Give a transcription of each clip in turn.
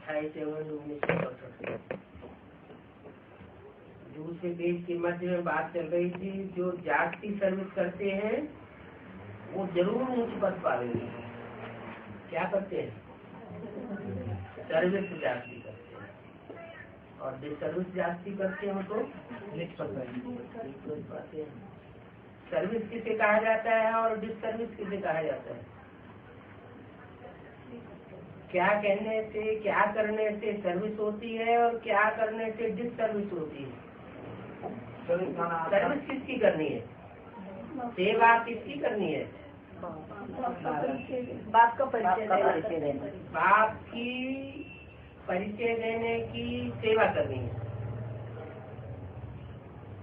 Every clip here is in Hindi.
28/1962। दूसरे पेज के मध्य में बात चल रही थी, जो जागती सर्विस करते हैं वो जरूर ऊंच पद पाएंगे। क्या करते हैं? सर्विस जागती करते हैं, और डिसर्विस जागती करते हैं तो नीच पद पाते हैं। सर्विस किसे कहा जाता है और डिसर्विस किसे कहा जाता है? क्या कहने से, क्या करने से सर्विस होती है और क्या करने से डिसर्विस होती है? सर्विस किसकी करनी है? सेवा किसकी करनी है? बाप का परिचय देने, बाप की परिचय देने की सेवा करनी है।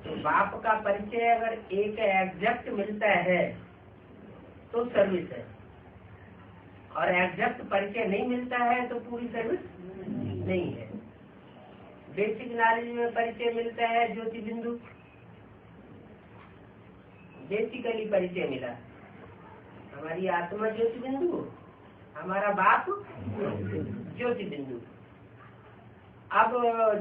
तो बाप का परिचय अगर एक एग्जैक्ट मिलता है तो सर्विस है, और एग्जैक्ट परिचय नहीं मिलता है तो पूरी सर्विस नहीं है। बेसिक नॉलेज में परिचय मिलता है ज्योति बिंदु, बेसिकली परिचय मिला, हमारी आत्मा ज्योति बिंदु, हमारा बाप ज्योति बिंदु। अब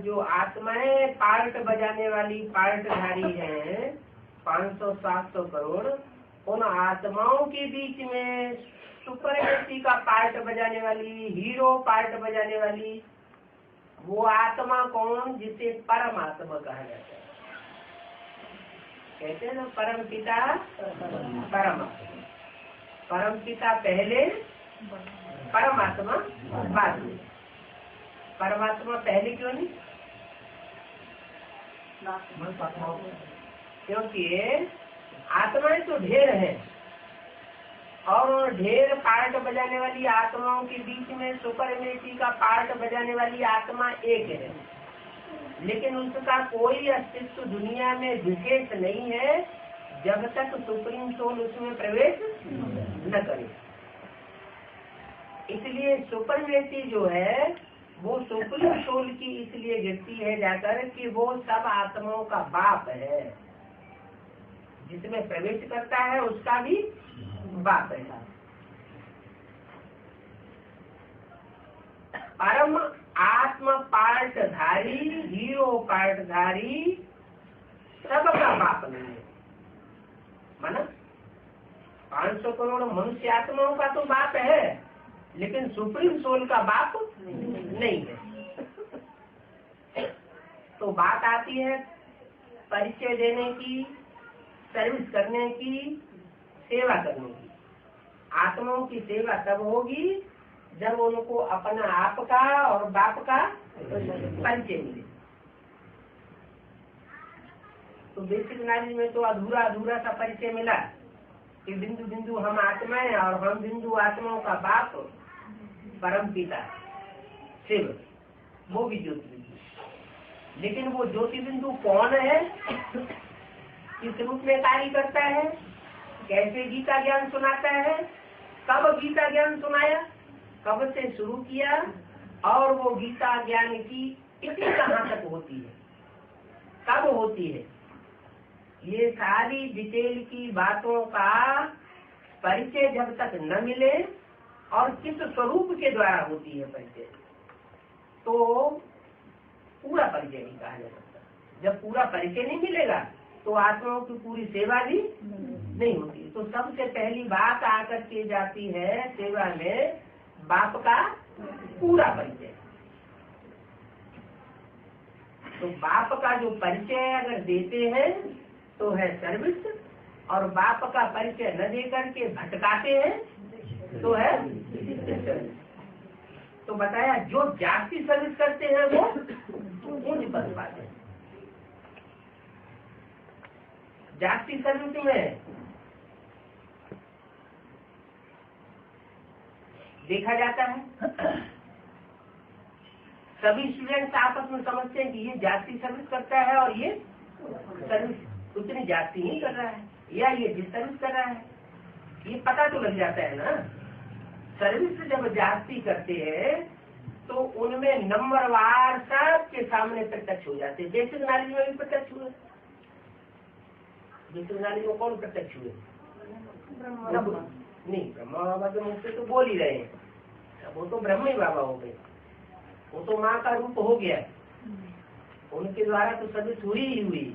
जो आत्माएं पार्ट बजाने वाली पार्टधारी हैं 500-700 करोड़, उन आत्माओं के बीच में सुपरमेसी का पार्ट बजाने वाली, हीरो पार्ट बजाने वाली वो आत्मा कौन? जिसे परमात्मा कहा जाता है। कहते हैं ना परम पिता परमात्मा। परम पिता पहले, परमात्मा बाद में। परमात्मा पहले क्यों नहीं? क्योंकि आत्माएं तो ढेर है, और ढेर पार्ट बजाने वाली आत्माओं के बीच में सुपरमेसी का पार्ट बजाने वाली आत्मा एक है, लेकिन उसका कोई अस्तित्व दुनिया में विशेष नहीं है जब तक सुप्रीम सोल उसमें प्रवेश न करे। इसलिए सुपरमेसी जो है वो सुप्रीम सोल की इसलिए गिरती है जाकर कि वो सब आत्माओं का बाप है, जिसमें प्रवेश करता है उसका भी बाप है। परम आत्म पार्टधारी, हीरो पार्टधारी सबका बाप नहीं है। माना 500 करोड़ मनुष्य आत्माओं का तो बाप है, लेकिन सुप्रीम सोल का बाप नहीं है। तो बात आती है परिचय देने की, सर्विस करने की, सेवा करने की। आत्माओं की सेवा तब होगी जब उनको अपना आप का और बाप का परिचय मिले। तो बेसिक नॉलेज में तो अधूरा अधूरा सा परिचय मिला कि बिंदु बिंदु हम आत्माएं और हम बिंदु आत्माओं का बाप परम पिता शिव, वो भी ज्योति बिंदु। लेकिन वो ज्योति बिंदु कौन है, किस रूप में कार्य करता है, कैसे गीता ज्ञान सुनाता है, कब गीता ज्ञान सुनाया, कब से शुरू किया, और वो गीता ज्ञान की इतनी कहाँ तक होती है, कब होती है, ये सारी डिटेल की बातों का परिचय जब तक न मिले और किस स्वरूप के द्वारा होती है परिचय, तो पूरा परिचय नहीं कहा जा सकता। जब पूरा परिचय नहीं मिलेगा तो आत्माओं की पूरी सेवा भी नहीं होती। तो सबसे पहली बात आकर के जाती है सेवा में बाप का पूरा परिचय। तो बाप का जो परिचय अगर देते हैं तो है सर्विस, और बाप का परिचय न दे करके भटकाते हैं तो है सर्विस। तो बताया जो जागती सर्विस करते हैं वो ऊंच पद पाते हैं। जागती सर्विस में देखा जाता है सभी स्टूडेंट्स आपस में समझते हैं कि ये जागती सर्विस करता है और ये सर्विस उतनी जागती नहीं कर रहा है, या ये डिसर्विस कर रहा है। ये पता तो लग जाता है ना। सर्विस जब जागती करते हैं तो उनमें नंबरवार सबके सामने प्रत्यक्ष हो जाते हैं। बेसिक नॉलेज में भी प्रत्यक्ष हुए। बेसिक नॉलेज में कौन प्रत्यक्ष हुए? नहीं, ब्रह्मा बाबा के मुख से तो बोल ही रहे हैं, वो तो ब्रह्म ही बाबा हो गए। वो तो माँ का रूप हो गया, उनके द्वारा तो सर्विस हुई ही हुई।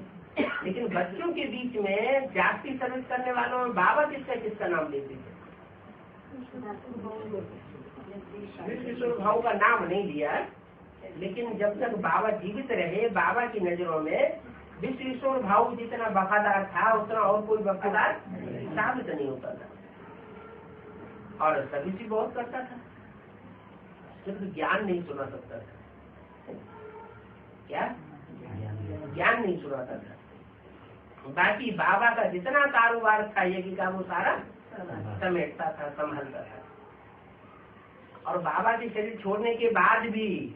लेकिन बच्चों के बीच में जाति सर्विस करने वालों में बाबा किसका नाम लेते थे? विश्व ईश्वर भाव का नाम नहीं लिया, लेकिन जब तक बाबा जीवित रहे बाबा की नजरों में विश्व ईश्वर भाव जितना वफादार था उतना और कोई वफादार साबित नहीं होता था। और सर्विस भी बहुत करता था, सिर्फ ज्ञान नहीं सुना सकता था। क्या ज्ञान नहीं सुनाता था, बाकी बाबा का जितना कारोबार था यज्ञ का वो सारा समेटता था, संभालता था। और बाबा के शरीर छोड़ने के बाद भी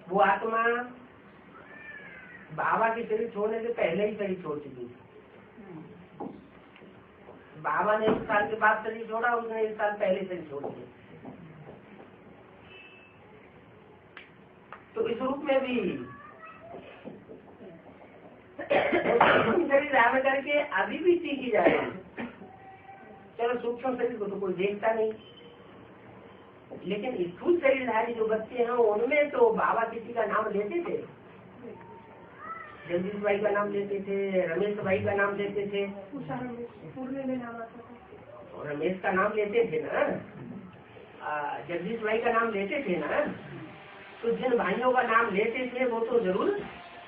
वो आत्मा बाबा के शरीर छोड़ने से पहले ही शरीर छोड़ चुकी थी। बाबा ने 1 साल के बाद शरीर छोड़ा, उसने 1 साल पहले शरीर छोड़ दिया। तो इस रूप में भी शरीर धारण करके अभी भी सीखी जा रही है। चलो सूक्ष्म शरीर को तो कोई देखता नहीं, लेकिन स्थूल शरीरधारी जो बच्चे हैं उनमें तो बाबा किसी का नाम लेते थे। जगदीश भाई का नाम लेते थे, रमेश भाई का नाम लेते थे, और रमेश का नाम लेते थे ना, जगदीश भाई का नाम लेते थे ना। तो जिन भाइयों का नाम लेते थे वो तो जरूर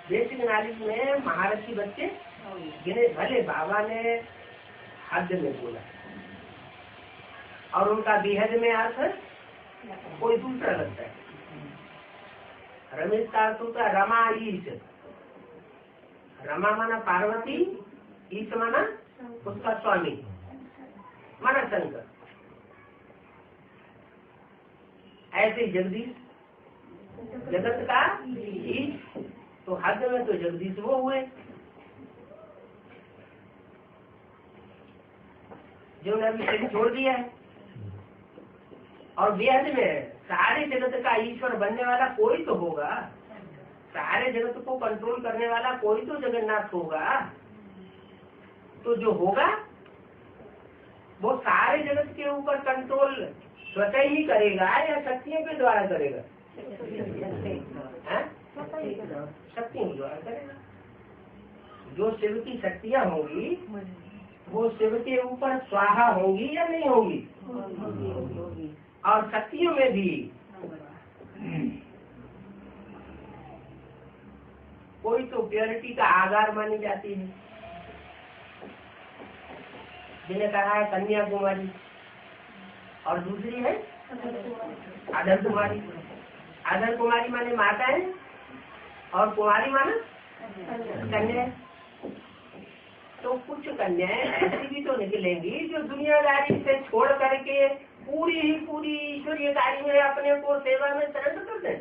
बेसिक नॉलेज में महारथी बच्चे गिने। भले बाबा ने हद में बोला और उनका बेहद में अर्थ कोई दूसरा लगता है। रमेश का अर्थ होता है रमा ईश। रमा माना पार्वती, ईश माना उसका स्वामी, माना शंकर। ऐसे जगदीश जगत का ईश, तो हद में तो जगदीश वो हुए जो ने अभी शरीर छोड़ दिया है। और बेहद में सारे जगत का ईश्वर बनने वाला कोई तो होगा, सारे जगत को कंट्रोल करने वाला कोई तो जगन्नाथ होगा। तो जो होगा वो सारे जगत के ऊपर कंट्रोल स्वतः ही करेगा या शक्तियों के द्वारा करेगा? शक्तियों के द्वारा करेगा। जो शिव की शक्तियाँ होंगी वो शिव के ऊपर स्वाहा होंगी या नहीं होंगी? और शक्तियों में भी कोई तो प्योरिटी का आधार मानी जाती है। जिन्हें कहा है कन्याकुमारी, और दूसरी है आदर कुमारी। आदर कुमारी माने माता है और कुमारी माना कन्या। तो कुछ कन्याएं ऐसी भी तो निकलेंगी जो दुनियादारी से छोड़ करके पूरी ही पूरी ईश्वरीय कार्य में अपने को सेवा में सरेंडर कर दें।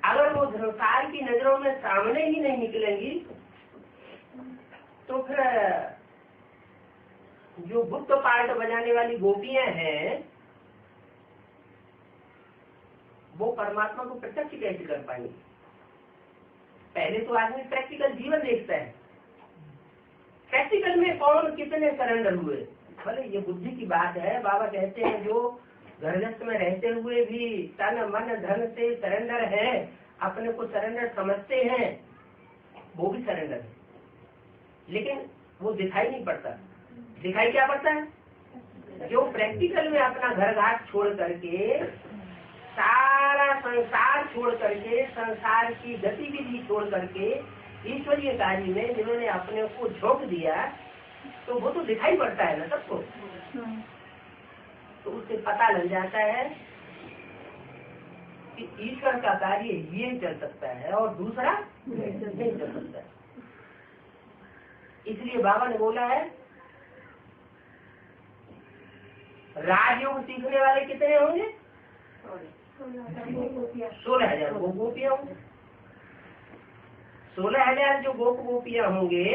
अगर वो संसार की नजरों में सामने ही नहीं निकलेंगी तो फिर जो गुप्त पार्ट बजाने वाली गोपियां हैं वो परमात्मा को प्रत्यक्ष कैसे कर पाएंगे? पहले तो आदमी प्रैक्टिकल जीवन देखता है, प्रैक्टिकल में कौन कितने सरेंडर हुए। भले ये बुद्धि की बात है, बाबा कहते हैं जो गृहस्थ में रहते हुए भी तन मन धन से सरेंडर है, अपने को सरेंडर समझते हैं, वो भी सरेंडर है, लेकिन वो दिखाई नहीं पड़ता। दिखाई क्या पड़ता है? जो प्रैक्टिकल में अपना घर घाट छोड़ करके, सारा संसार छोड़ करके, संसार की गतिविधि छोड़ करके ईश्वरीय कार्य में जिन्होंने अपने को झोंक दिया, तो वो तो दिखाई पड़ता है ना सबको। तो उससे पता लग जाता है कि ईश्वर का कार्य ये चल सकता है और दूसरा नहीं चल सकता है। इसलिए बाबा ने बोला है राजयोग सीखने वाले कितने होंगे? 16,000 गोपियां होंगे। 16,000 जो गोपियां होंगे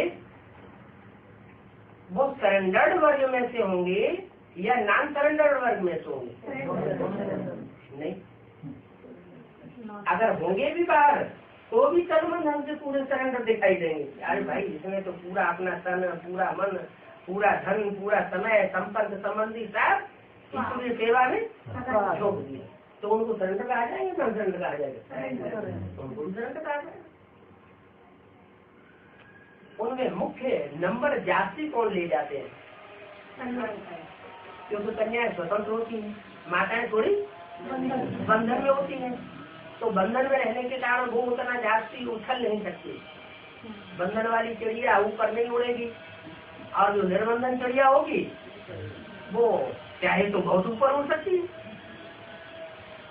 वो सरेंडर्ड वर्ग में से होंगे या नॉन सरेंडर्ड वर्ग में से होंगे? नहीं, अगर होंगे भी बाहर तो भी तन हमसे पूरे सरेंडर दिखाई देंगे। अरे भाई इसमें तो पूरा अपना तन, पूरा मन, पूरा धन, पूरा समय, संपर्क संबंधी सब ईश्वरीय सेवा में झोंक दिया। तो उनको सरेंडर कहा जाएगा, ना सरेंडर कहा जाएगा, उनको भी सरेंडर कहा जाएगा। उनमें मुख्य नंबर जाति कौन ले जाते हैं? क्योंकि कन्याएं स्वतंत्र होती हैं, माताएं थोड़ी बंधन में होती हैं। तो बंधन में रहने के कारण वो उतना जाति उछल नहीं सकती। बंधन वाली चिड़िया ऊपर नहीं उड़ेगी, और जो निर्बंधन चिड़िया होगी वो चाहे तो बहुत ऊपर उड़ सकती है।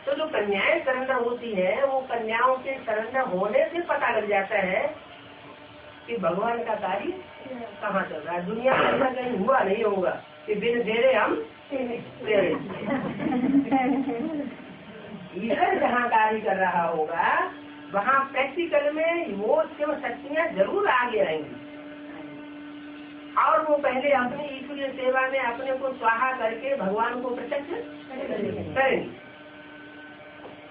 तो जो कन्याएं सरेंडर होती है, वो कन्याओं के सरेंडर होने से पता लग जाता है कि भगवान का कार्य कहाँ चल रहा है। दुनिया में ऐसा कहीं हुआ नहीं होगा कि बिन देरे हम तेरे। ईश्वर जहाँ कार्य कर रहा होगा वहाँ प्रैक्टिकल में वो शिव शक्तियाँ जरूर आगे आएंगी, और वो पहले अपनी ईश्वरीय सेवा में अपने को स्वाहा करके भगवान को प्रत्यक्ष करेंगे।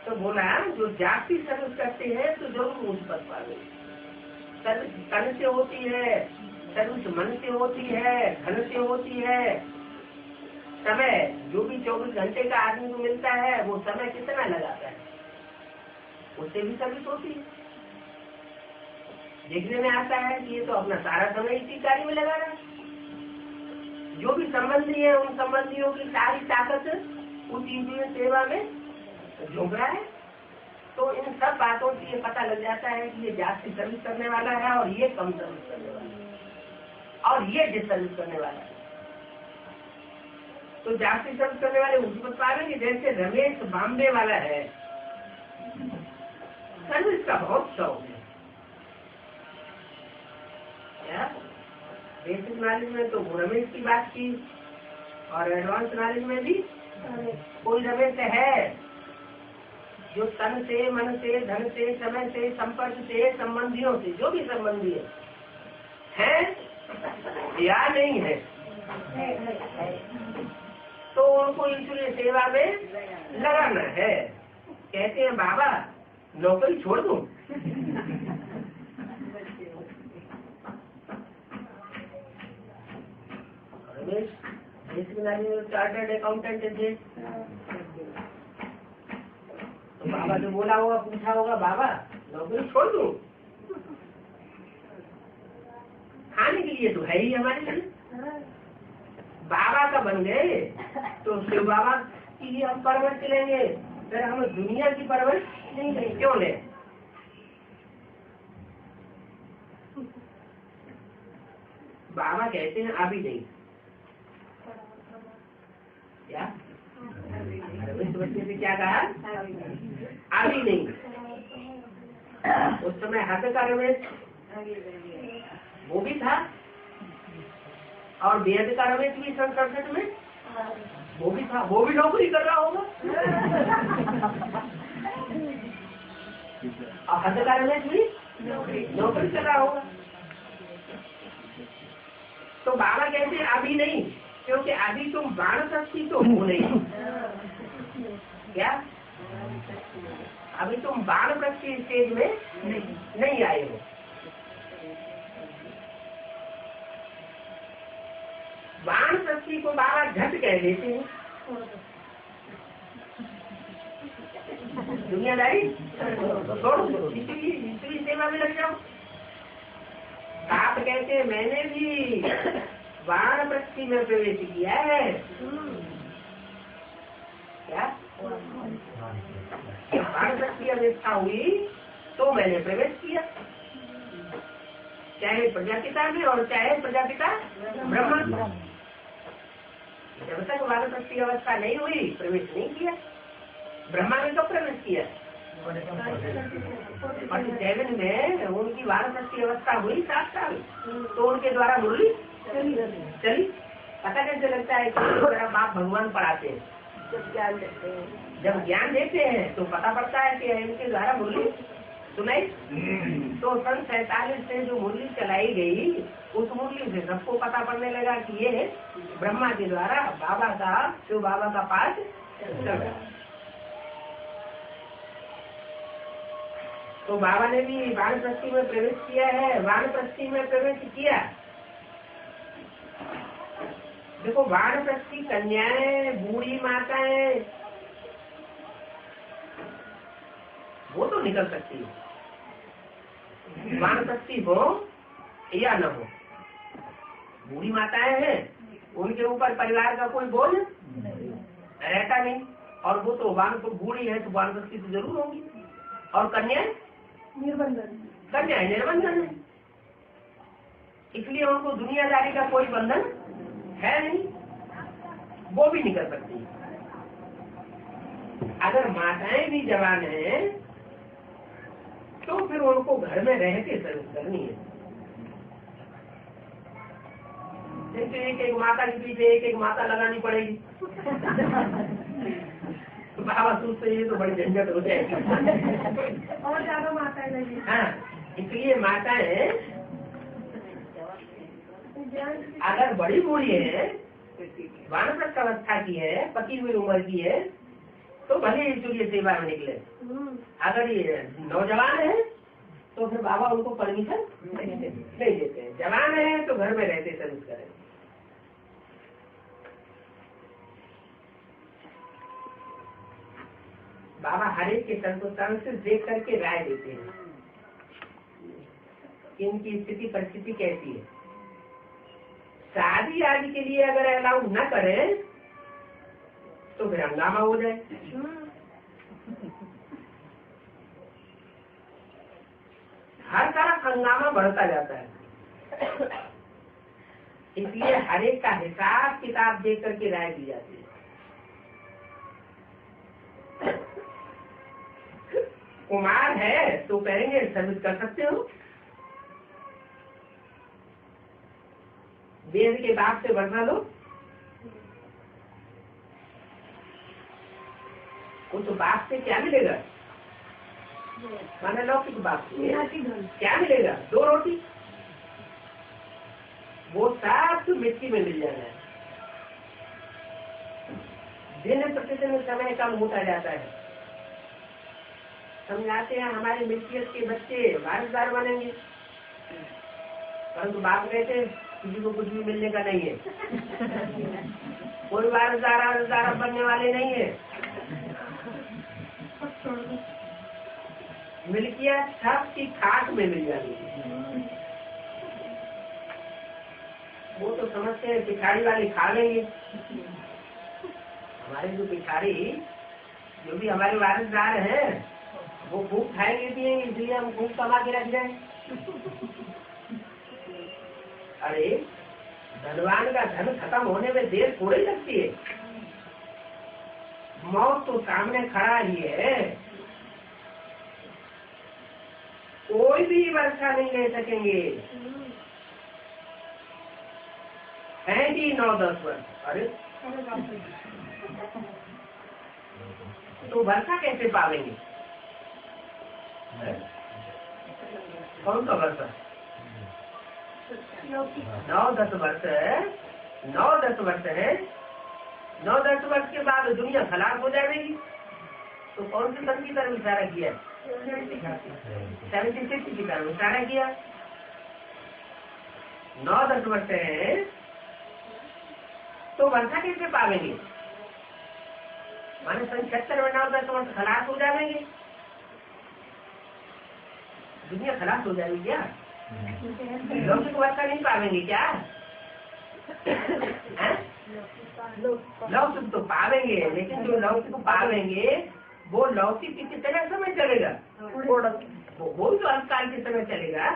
तो बोला जो जाति सर्विस करते हैं तो जरूर उस पद पावे। सर्विस तन से होती है, सर्विस मन से होती है, धन से होती है। समय जो भी 24 घंटे का आदमी को मिलता है वो समय कितना लगाता है, उससे भी सर्विस होती है। देखने में आता है कि ये तो अपना सारा समय इसी कार्य में लगा रहा है। जो भी संबंधी है उन संबंधियों की सारी ताकत उस ईश्वरीय सेवा में झोंक रहा है। तो इन सब बातों से ये पता लग जाता है कि ये जाति सर्विस करने वाला है और ये कम सर्विस करने वाला है और ये डिसर्विस करने वाला है। तो जाति सर्विस करने वाले उस पर पाएंगे जैसे रमेश बॉम्बे वाला है, सर्विस का बहुत शौक है। बेसिक नॉलेज में तो रमेश की बात की, और एडवांस नॉलेज में भी कोई रमेश है जो तन से, मन से, धन से, समय से, संपर्क से, संबंधियों से, जो भी संबंधी है या नहीं है, तो उनको ईश्वरीय सेवा में लगाना है। कहते हैं बाबा नौकरी छोड़ दूं? चार्टर्ड अकाउंटेंट थे, तो बाबा जो बोला होगा, पूछा होगा बाबा नौकरी छोड़ दूं? खाने के लिए तो है ही हमारे लिए। बाबा का बन गए तो शिव बाबा की हम परवरिश लेंगे, फिर हम दुनिया की परवरिश नहीं करें, क्यों ले? बाबा कहते हैं अभी नहीं। क्या बच्चे से क्या कहा? अभी नहीं। उस समय हाथ का रमेश वो भी था, और वेद का रमेश भी सन 67 में वो भी था, वो भी नौकरी कर रहा होगा। और हाथ का रमेश भी नौकरी कर रहा होगा। तो बाबा कहते हैं अभी नहीं, क्योंकि अभी तुम बाण शक्ति तो हो नहीं। क्या अभी तुम बाण शक्ति स्टेज में नहीं आए हो। बाण शक्ति को बाबा झट कह देते हैं, दुनियादारी छोड़ो, दूसरी सेवा में लग जाओ। आप कहते हैं मैंने भी बाण शक्ति में प्रवेश किया है। क्या बाण शक्ति अवस्था हुई तो मैंने प्रवेश किया, चाहे प्रजापिता में और चाहे प्रजापिता ब्रह्मा में। जब तक बाण शक्ति अवस्था नहीं हुई प्रवेश नहीं किया। ब्रह्मा में तो प्रवेश किया, 47 में उनकी बाण शक्ति अवस्था हुई 7 साल, तो उनके द्वारा मुरली चली। पता कैसे लगता है कि मेरा बाप भगवान पढ़ाते हैं? जब ज्ञान देते हैं तो पता पड़ता है कि इनके द्वारा मुरली सुनाई। तो सन 47 से जो मुरली चलाई गई, उस मुरली से सबको पता पड़ने लगा कि ये ब्रह्मा के द्वारा बाबा का, शिव बाबा का पाठ चल रहा। तो बाबा ने भी बाण शक्ति में प्रवेश किया है। बाण शक्ति में प्रवेश किया। देखो बाण शक्ति कन्याएं, बूढ़ी माताएं, वो तो निकल सकती है, वानप्रस्थी हो या न हो। बूढ़ी माताएं हैं, उनके ऊपर परिवार का कोई बोझ रहता नहीं, और वो तो बूढ़ी है तो वानप्रस्थी तो जरूर होगी। और कन्याएं निर्बंधन है, इसलिए उनको दुनियादारी का कोई बंधन है नहीं, वो भी निकल सकती है। अगर माताएं भी जवान हैं तो फिर उनको घर में रह के सर्विस करनी है। जैसे एक माता के पीछे एक माता लगानी पड़ेगी। तो बाबा सोचते ये तो बड़ी झंझट हो जाएगी और ज्यादा माताएं लगी। हाँ, इसलिए माताएं अगर बड़ी बूढ़ी है, वानप्रस्थ अवस्था की है, पकी हुई उम्र की है, तो भले ईश्वरीय सेवा में निकले। अगर ये नौजवान है तो फिर बाबा उनको परमिशन नहीं देते हैं। जवान है तो घर में रहते सर्विस करें। बाबा हर एक के सर्कमस्टांसेस देख करके राय देते हैं कि इनकी स्थिति परिस्थिति कैसी है। शादी आदि के लिए अगर अलाउ न करें तो फिर हंगामा हो जाए। हर तरफ हंगामा बढ़ता जाता है, इसलिए हर एक का हिसाब किताब देख करके राय दी जाती है। कुमार है तो कहेंगे सर्विस कर सकते हो, वेद के बाप से बढ़ना लो, वो तो बाप से क्या मिलेगा, माना लौकिक बाप से क्या मिलेगा, 2 रोटी, वो सब तो मिट्टी में मिल जाना है। दिन प्रतिदिन समय कम होता जाता है। समझाते हैं हमारे मिल्कियत के बच्चे वारसदार बनेंगे, परंतु बाप कहते किसी को कुछ भी मिलने का नहीं है, कोई वारसदार बनने वाले नहीं है। मिल्कियत सब की खाक में मिल जाती है। वो तो समझते हैं पिछाड़ी वाले खा लेंगे। हमारे जो पिछाड़ी जो भी हमारे वारसदार हैं वो खूब खाएंगे पिएंगे, इसलिए हम खूब कमा के रख जाए। अरे धनवान का धन खत्म होने में देर थोड़ी लगती है, मौत तो सामने खड़ा ही है। कोई भी वर्षा नहीं ले सकेंगे, है ही 9-10 वर्ष। अरे तो वर्षा कैसे पावेंगे? कौन सा वर्ष? 9-10 वर्ष है, 9-10 वर्ष है। 9-10 वर्ष के बाद दुनिया खलास हो जाएगी। तो कौन से सन की तरफ इशारा किया? 76 की तरफ इशारा किया। 9-10 वर्ष है तो वर्षा कैसे पावेंगे? माने सन 76 में 9-10 वर्ष खलास हो जाएंगे, दुनिया खलास हो जाएगी क्या? लौकिक वर्षा नहीं पावेंगे क्या? लौकिक तो पावेंगे, लेकिन जो लौकिक पावेंगे वो लौकिक कितना समय चलेगा? वो भी तो अल्पकाल के समय चलेगा।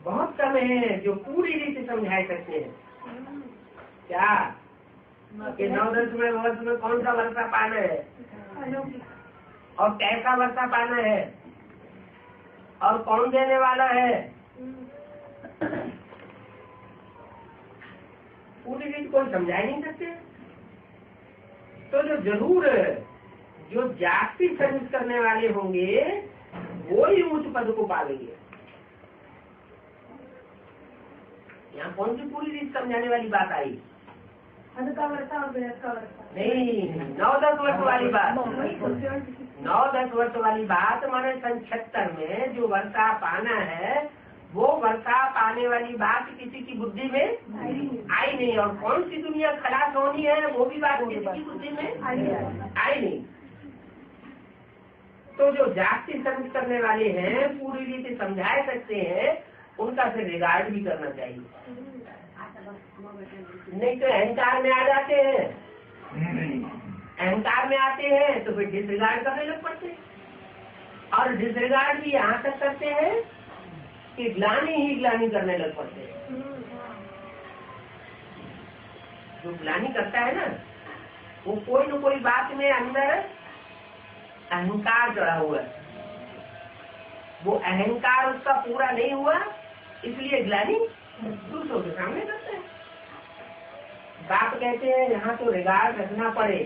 बहुत कम है जो पूरी रीति समझा सकते हैं। क्या कि 9-10 वर्ष में कौन सा वर्षा पाना है और कैसा वर्षा पाना है और कौन देने वाला है, पूरी रीत कोई समझा ही नहीं सकते। तो जो जरूर जो जाति सर्विस करने वाले होंगे वो ही उच्च पद को पालेंगे। यहाँ कौन सी पूरी रीत समझाने वाली बात आई? का वर्षा और बेहद का वर्षा नहीं, 9-10 वर्ष वाली बात। 9-10 वर्ष वाली बात माने सन 76 में जो वर्षा पाना है वो वर्षा पाने वाली बात किसी की बुद्धि में आई नहीं। और कौन सी दुनिया खलास होनी है वो भी बात किसी की बुद्धि में आई नहीं। तो जो जाति सर्विस करने वाले हैं पूरी रीति समझा सकते हैं, उनका फिर रिगार्ड भी करना चाहिए। नहीं तो अहंकार में आ जाते हैं, अहंकार में आते हैं तो फिर डिसरिगार्ड करने लग पड़ते हैं, और डिसरिगार्ड भी यहाँ तक करते हैं कि ग्लानि ही ग्लानि करने लग पड़ते हैं। जो ग्लानि करता है ना, वो कोई न कोई बात में अंदर अहंकार चढ़ा हुआ है, वो अहंकार उसका पूरा नहीं हुआ, इसलिए ग्लानि दूसरों के सामने करता है। बाप कहते हैं यहाँ तो रिगार्ड रखना पड़े,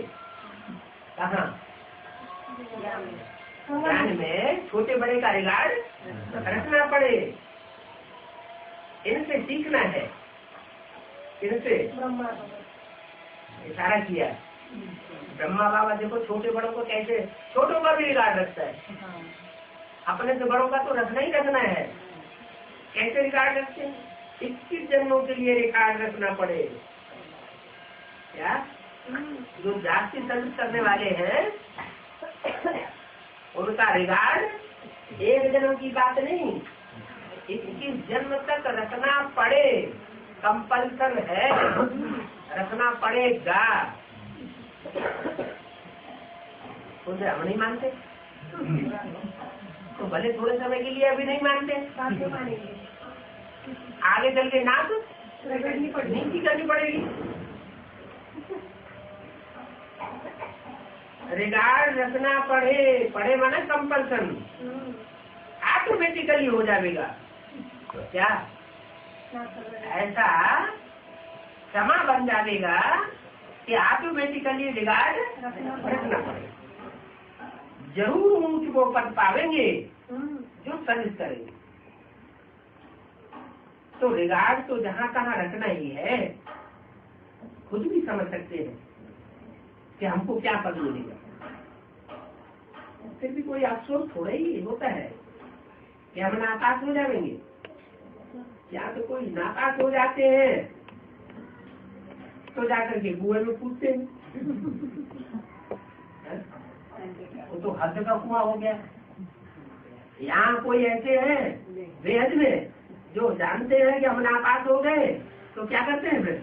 कहाँ? ज्ञान में छोटे बड़े का रिगार्ड रखना पड़े, इनसे सीखना है, इनसे इशारा किया। ब्रह्मा बाबा देखो छोटे बड़ों को कैसे, छोटों का भी रिगार्ड रखता है, अपने से बड़ों का तो रखना ही रखना है। कैसे रिगार्ड रखते हैं? 21 जन्मों के लिए रिगार्ड रखना पड़े। क्या? जो जाति सर्विस करने वाले हैं उनका रिगार्ड एक जन्म की बात नहीं, 21 जन्म तक रखना पड़े, कंपल्सन है, रखना पड़ेगा। तो हम नहीं मानते, तो भले थोड़े समय के लिए अभी नहीं मानते, आगे चल के नाक नीति करनी पड़ेगी। रिगार्ड रखना पड़े, पड़े माना कंपल्सन, ऑटोमेटिकली हो जाएगा। क्या ऐसा क्षमा बन जाएगा कि ऑटोमेटिकली रिगार्ड रखना पड़ेगा। जरूर ऊंच वो पद पावेंगे जो सर्विस करेंगे। तो रिगार्ड तो जहाँ तहाँ रखना ही है। खुद भी समझ सकते हैं कि हमको क्या पद मिलेगा, फिर भी कोई अफसोस थोड़ा ही होता है कि हम नापास हो जाएंगे। या तो कोई नापास हो जाते हैं तो जाकर के कुएं में कूदते हैं, वो तो हद का कुआं हो गया। यहाँ कोई ऐसे हैं बेहद में जो जानते हैं कि हम नापास हो गए तो क्या करते हैं फिर?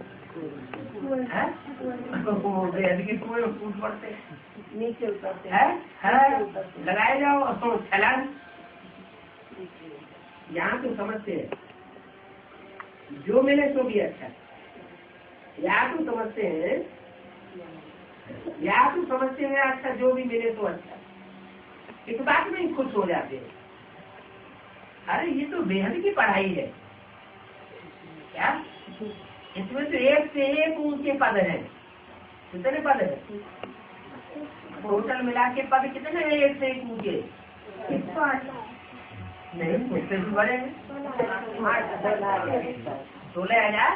बेहद के कुएं में कूद पड़ते, नीचे उतरते हैं, लगाए जाओ तो छलांग। यहाँ तो समझते हैं जो मिले सो भी अच्छा, या तो समझते हैं अच्छा जो भी मिले तो अच्छा, इस बात में ही खुश हो जाते हैं। अरे ये तो बेहद की पढ़ाई है। क्या इसमें तो एक से एक ऊंचे पद है। कितने पद है टोटल मिला के? पद कितने हैं एक से एक ऊंचे? नहीं, मुझसे भी बड़े हैं। 16,000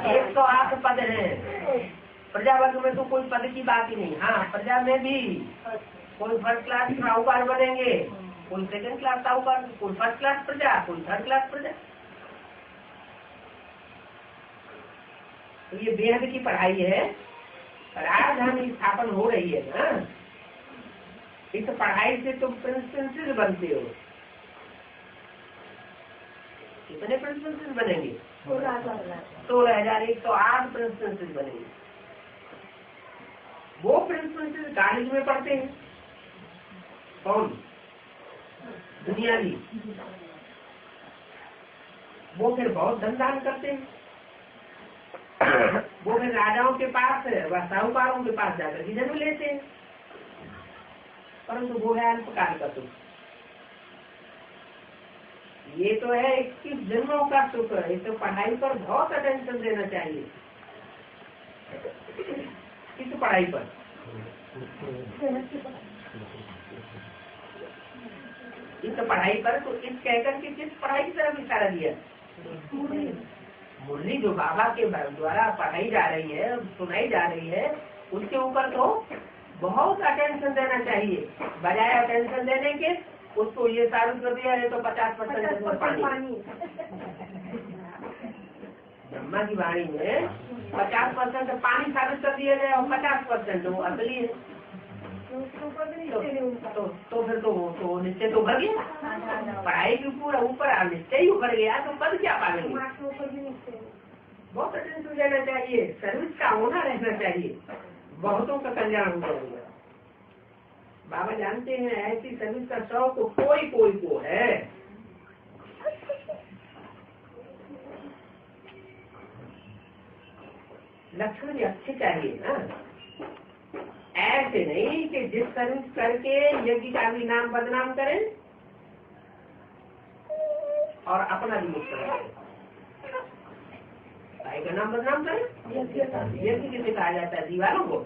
108 पद हैं। प्रजा वर्ग में तो कोई पद की बात ही नहीं। हाँ, प्रजा में भी कोई फर्स्ट क्लास साहूकार बनेंगे, कोई सेकंड क्लास साहूकार, कोई फर्स्ट क्लास प्रजा, कोई थर्ड क्लास प्रजा। तो ये बेहद की पढ़ाई है। राजधानी स्थापन हो रही है ना, इस पढ़ाई से तुम प्रिंसेस बनते हो। कितने प्रिंसेस बनेंगे? 16,108 प्रिंसेस बनेंगे। वो प्रिंसेस कॉलेज में पढ़ते हैं। कौन? दुनियावी। वो फिर बहुत धन दान करते हैं। वो फिर राजाओं के पास व साहूकारों के पास जाकर के जन्म लेते हैं, परंतु वो है अल्पकाल का सुख। ये तो है 21 जन्मों का सुख। ये तो पढ़ाई पर बहुत अटेंशन देना चाहिए। किस पढ़ाई पर? इस पढ़ाई पर। तो इस कहकर के किस पढ़ाई की तरफ इशारा दिया? मुरली जो बाबा के द्वारा पढ़ाई जा रही है, सुनाई जा रही है, उसके ऊपर तो बहुत अटेंशन देना चाहिए। बजाय अटेंशन देने के उसको ये साबित कर दिया है तो 50% पानी। ब्रह्मा की वाणी में 50% पानी साबित कर दिया गया और 50% वो असली है। उसके ऊपर भी निश्चय नहीं उनका। तो फिर तो निश्चय तो उभर गया, पढ़ाई के ऊपर निश्चय ही उभर गया, तो पद क्या पालेंगे। मार्क्स के ऊपर भी निश्चय नहीं। बहुत अटेंशन देना चाहिए, सर्विस का होना रहना चाहिए, बहुतों का कल्याण हो जाएगा। बाबा जानते हैं ऐसी सर्विस का शौक तो कोई को है। लक्षण भी अच्छे चाहिए ना, ऐसे नहीं कि जिस सर्विस करके यज्ञ का भी नाम बदनाम करें और अपना भी मुक्त करें। भाई का नाम बदनाम करें, यज्ञ किसे कहा जाता है, दीवारों को,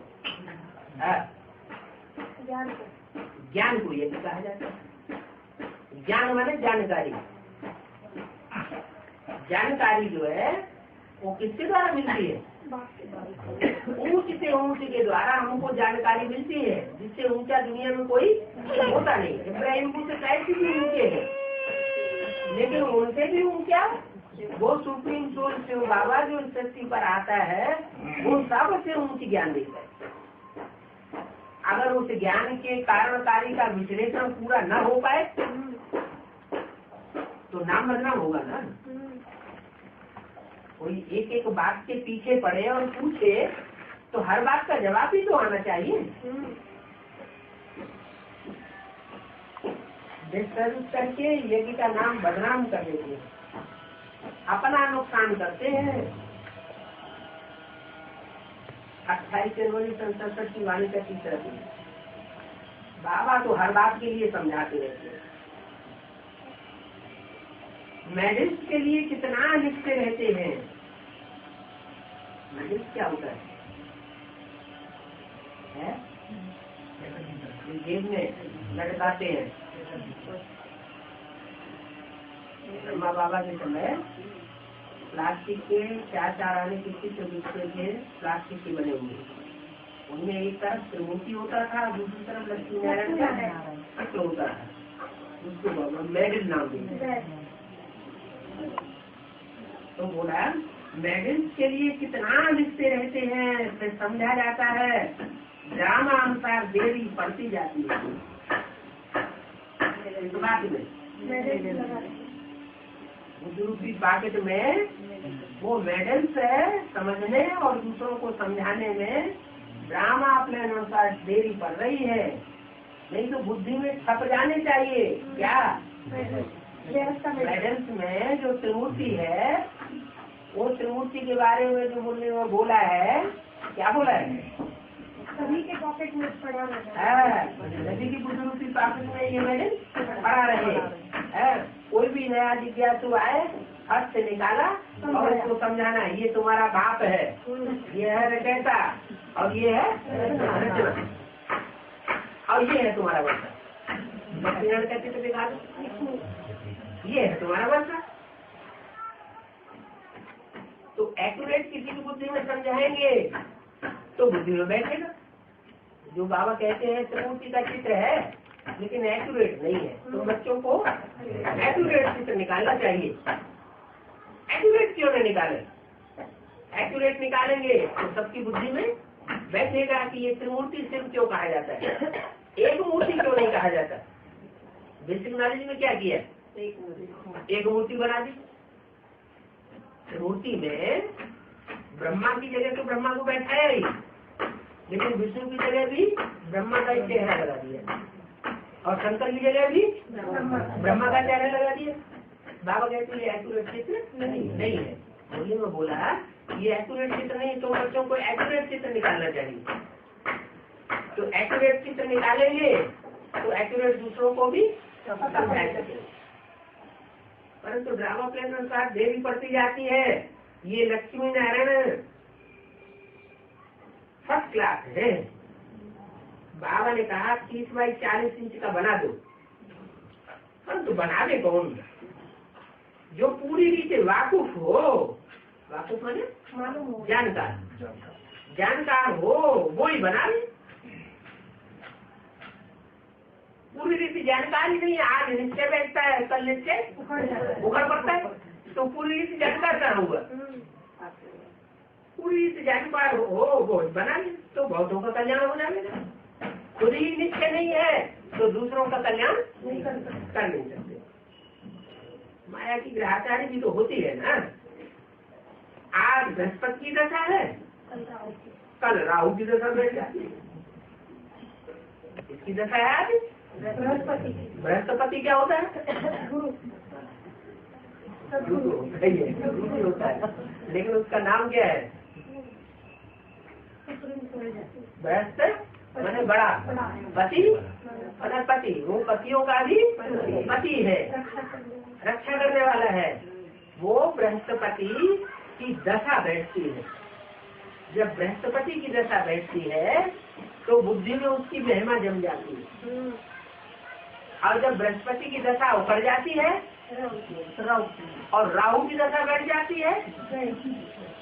ज्ञान को यज्ञ कहा जाता है। ज्ञान माने जानकारी, जानकारी जो है वो किसके द्वारा मिलती है, ऊंच से ऊंच के द्वारा हमको जानकारी मिलती है, जिससे ऊंचा दुनिया में कोई होता नहीं। इब्राहिम से कैसे भी ऊंचे है, लेकिन उनसे भी ऊंचा वो सुप्रीम सोल से बाबा जो सृष्टि पर आता है, वो सबसे ऊंच ज्ञान देता है। अगर उस ज्ञान के कारणकारी का विश्लेषण पूरा न हो पाए तो नाम बदनाम होगा ना। कोई एक एक बात के पीछे पड़े और पूछे तो हर बात का जवाब ही तो आना चाहिए। डिस्टर्ब करके यज्ञ का नाम बदनाम कर देते हैं, अपना नुकसान करते हैं। 28 जनवरी 1967 की वाणी का तीसरा दिन, बाबा तो हर बात के लिए समझाते रहते हैं। मेडल्स के लिए कितना लिखते रहते हैं। मेडल्स क्या होता है? जेब में लटकाते हैं। ब्रह्मा बाबा के समय प्लास्टिक के 4 आने के चित्र बिकते थे, प्लास्टिक के बने हुए। उनमें एक तरफ त्रिमूर्ति होता था, दूसरी तरफ लक्ष्मी नारायण का चित्र होता था, उसको मेडल नाम देते। तो बोला मेडल्स के लिए कितना लिखते रहते हैं, फिर समझा जाता है ड्रामानुसार देरी पड़ती जाती है। बुद्धरूपी बाकेट में वो मेडल्स है, समझने और दूसरों को समझाने में ड्रामा अपने अनुसार देरी पड़ रही है, नहीं तो बुद्धि में छप जाने चाहिए। क्या मेडल्स में जो त्रिमूर्ति है, वो त्रिमूर्ति के बारे में जो बोलने में बोला है, क्या बोला है, सभी के पॉकेट में पड़ा रहा सभी की बुद्धरूपी पॉकेट में ये मेडल पड़ा रहे। कोई भी नया जिज्ञासु आए, हाथ से निकाला और उसको समझाना, ये तुम्हारा बाप है, ये है रचयिता, और ये है रचना, और ये है तुम्हारा बच्चा। कहते तो दिखा दो, ये है तुम्हारा बच्चा। तो एक्यूरेट किसी की बुद्धि में समझाएंगे तो बुद्धि में बैठेगा। जो बाबा कहते हैं त्रिमूर्ति का चित्र है लेकिन एक्यूरेट नहीं है, तो बच्चों को एक्यूरेट चित्र निकालना चाहिए। एक्यूरेट क्यों नहीं निकाले? एक्यूरेट निकालेंगे तो सबकी बुद्धि में बैठेगा कि ये त्रिमूर्ति सिर्फ क्यों कहा जाता है, एक मूर्ति क्यों नहीं कहा जाता। बेसिक नॉलेज में क्या किया, एक मूर्ति बना दी। मूर्ति में ब्रह्मा की जगह तो ब्रह्मा को बैठाया ही, लेकिन विष्णु की जगह भी ब्रह्मा का ही चेहरा लगा दिया, और शंकर की जगह भी ब्रह्मा का चेहरा लगा दिया। बाबा कहते हैं एक्यूरेट चित्र नहीं है। बोली में बोला ये एक्यूरेट चित्र नहीं, तो बच्चों को एक्यूरेट चित्र निकालना चाहिए। तो एक्यूरेट चित्र निकालेंगे तो एक्यूरेट दूसरों को भी समझा सकेंगे। परंतु ड्रामा प्लान अनुसार देरी पड़ती जाती है। ये लक्ष्मी नारायण फर्स्ट क्लास है। बाबा ने कहा 30 बाई 40 इंच का बना दो, परंतु बनावे कौन? जो पूरी रीति वाकुफ हो, वाकुफ माने मालूम हो, जानकार हो, वो ही बना ले। पूरी रीति जानकारी नहीं, आज निश्चय बैठता है, कल निश्चय उखड़ पड़ता है, तो पूरी रीति जानकार कहाँ हुआ? पूरी रीति जानकार हो वो बना ले, तो बहुतों का कल्याण हो जाएगा। खुद ही नित्य नहीं है तो दूसरों का कल्याण नहीं कर सकते। कर नहीं सकते। माया की ग्रहचारी भी तो होती है ना। आज बृहस्पति की दशा है, कल राहु की दशा बैठ जाती है। इसकी दशा है आज बृहस्पति बृहस्पति क्या होता है? गुरु गुरु होता ही है, गुरु ही होता है, लेकिन उसका नाम क्या है? बृहस्पति मैंने बड़ा पति पति, वो पतियों का भी पति है, रक्षा करने वाला है। वो बृहस्पति की दशा बैठती है। जब बृहस्पति की दशा बैठती है तो बुद्धि में उसकी महिमा जम जाती है, और जब बृहस्पति की दशा उखड़ जाती है और राहु की दशा बैठ जाती है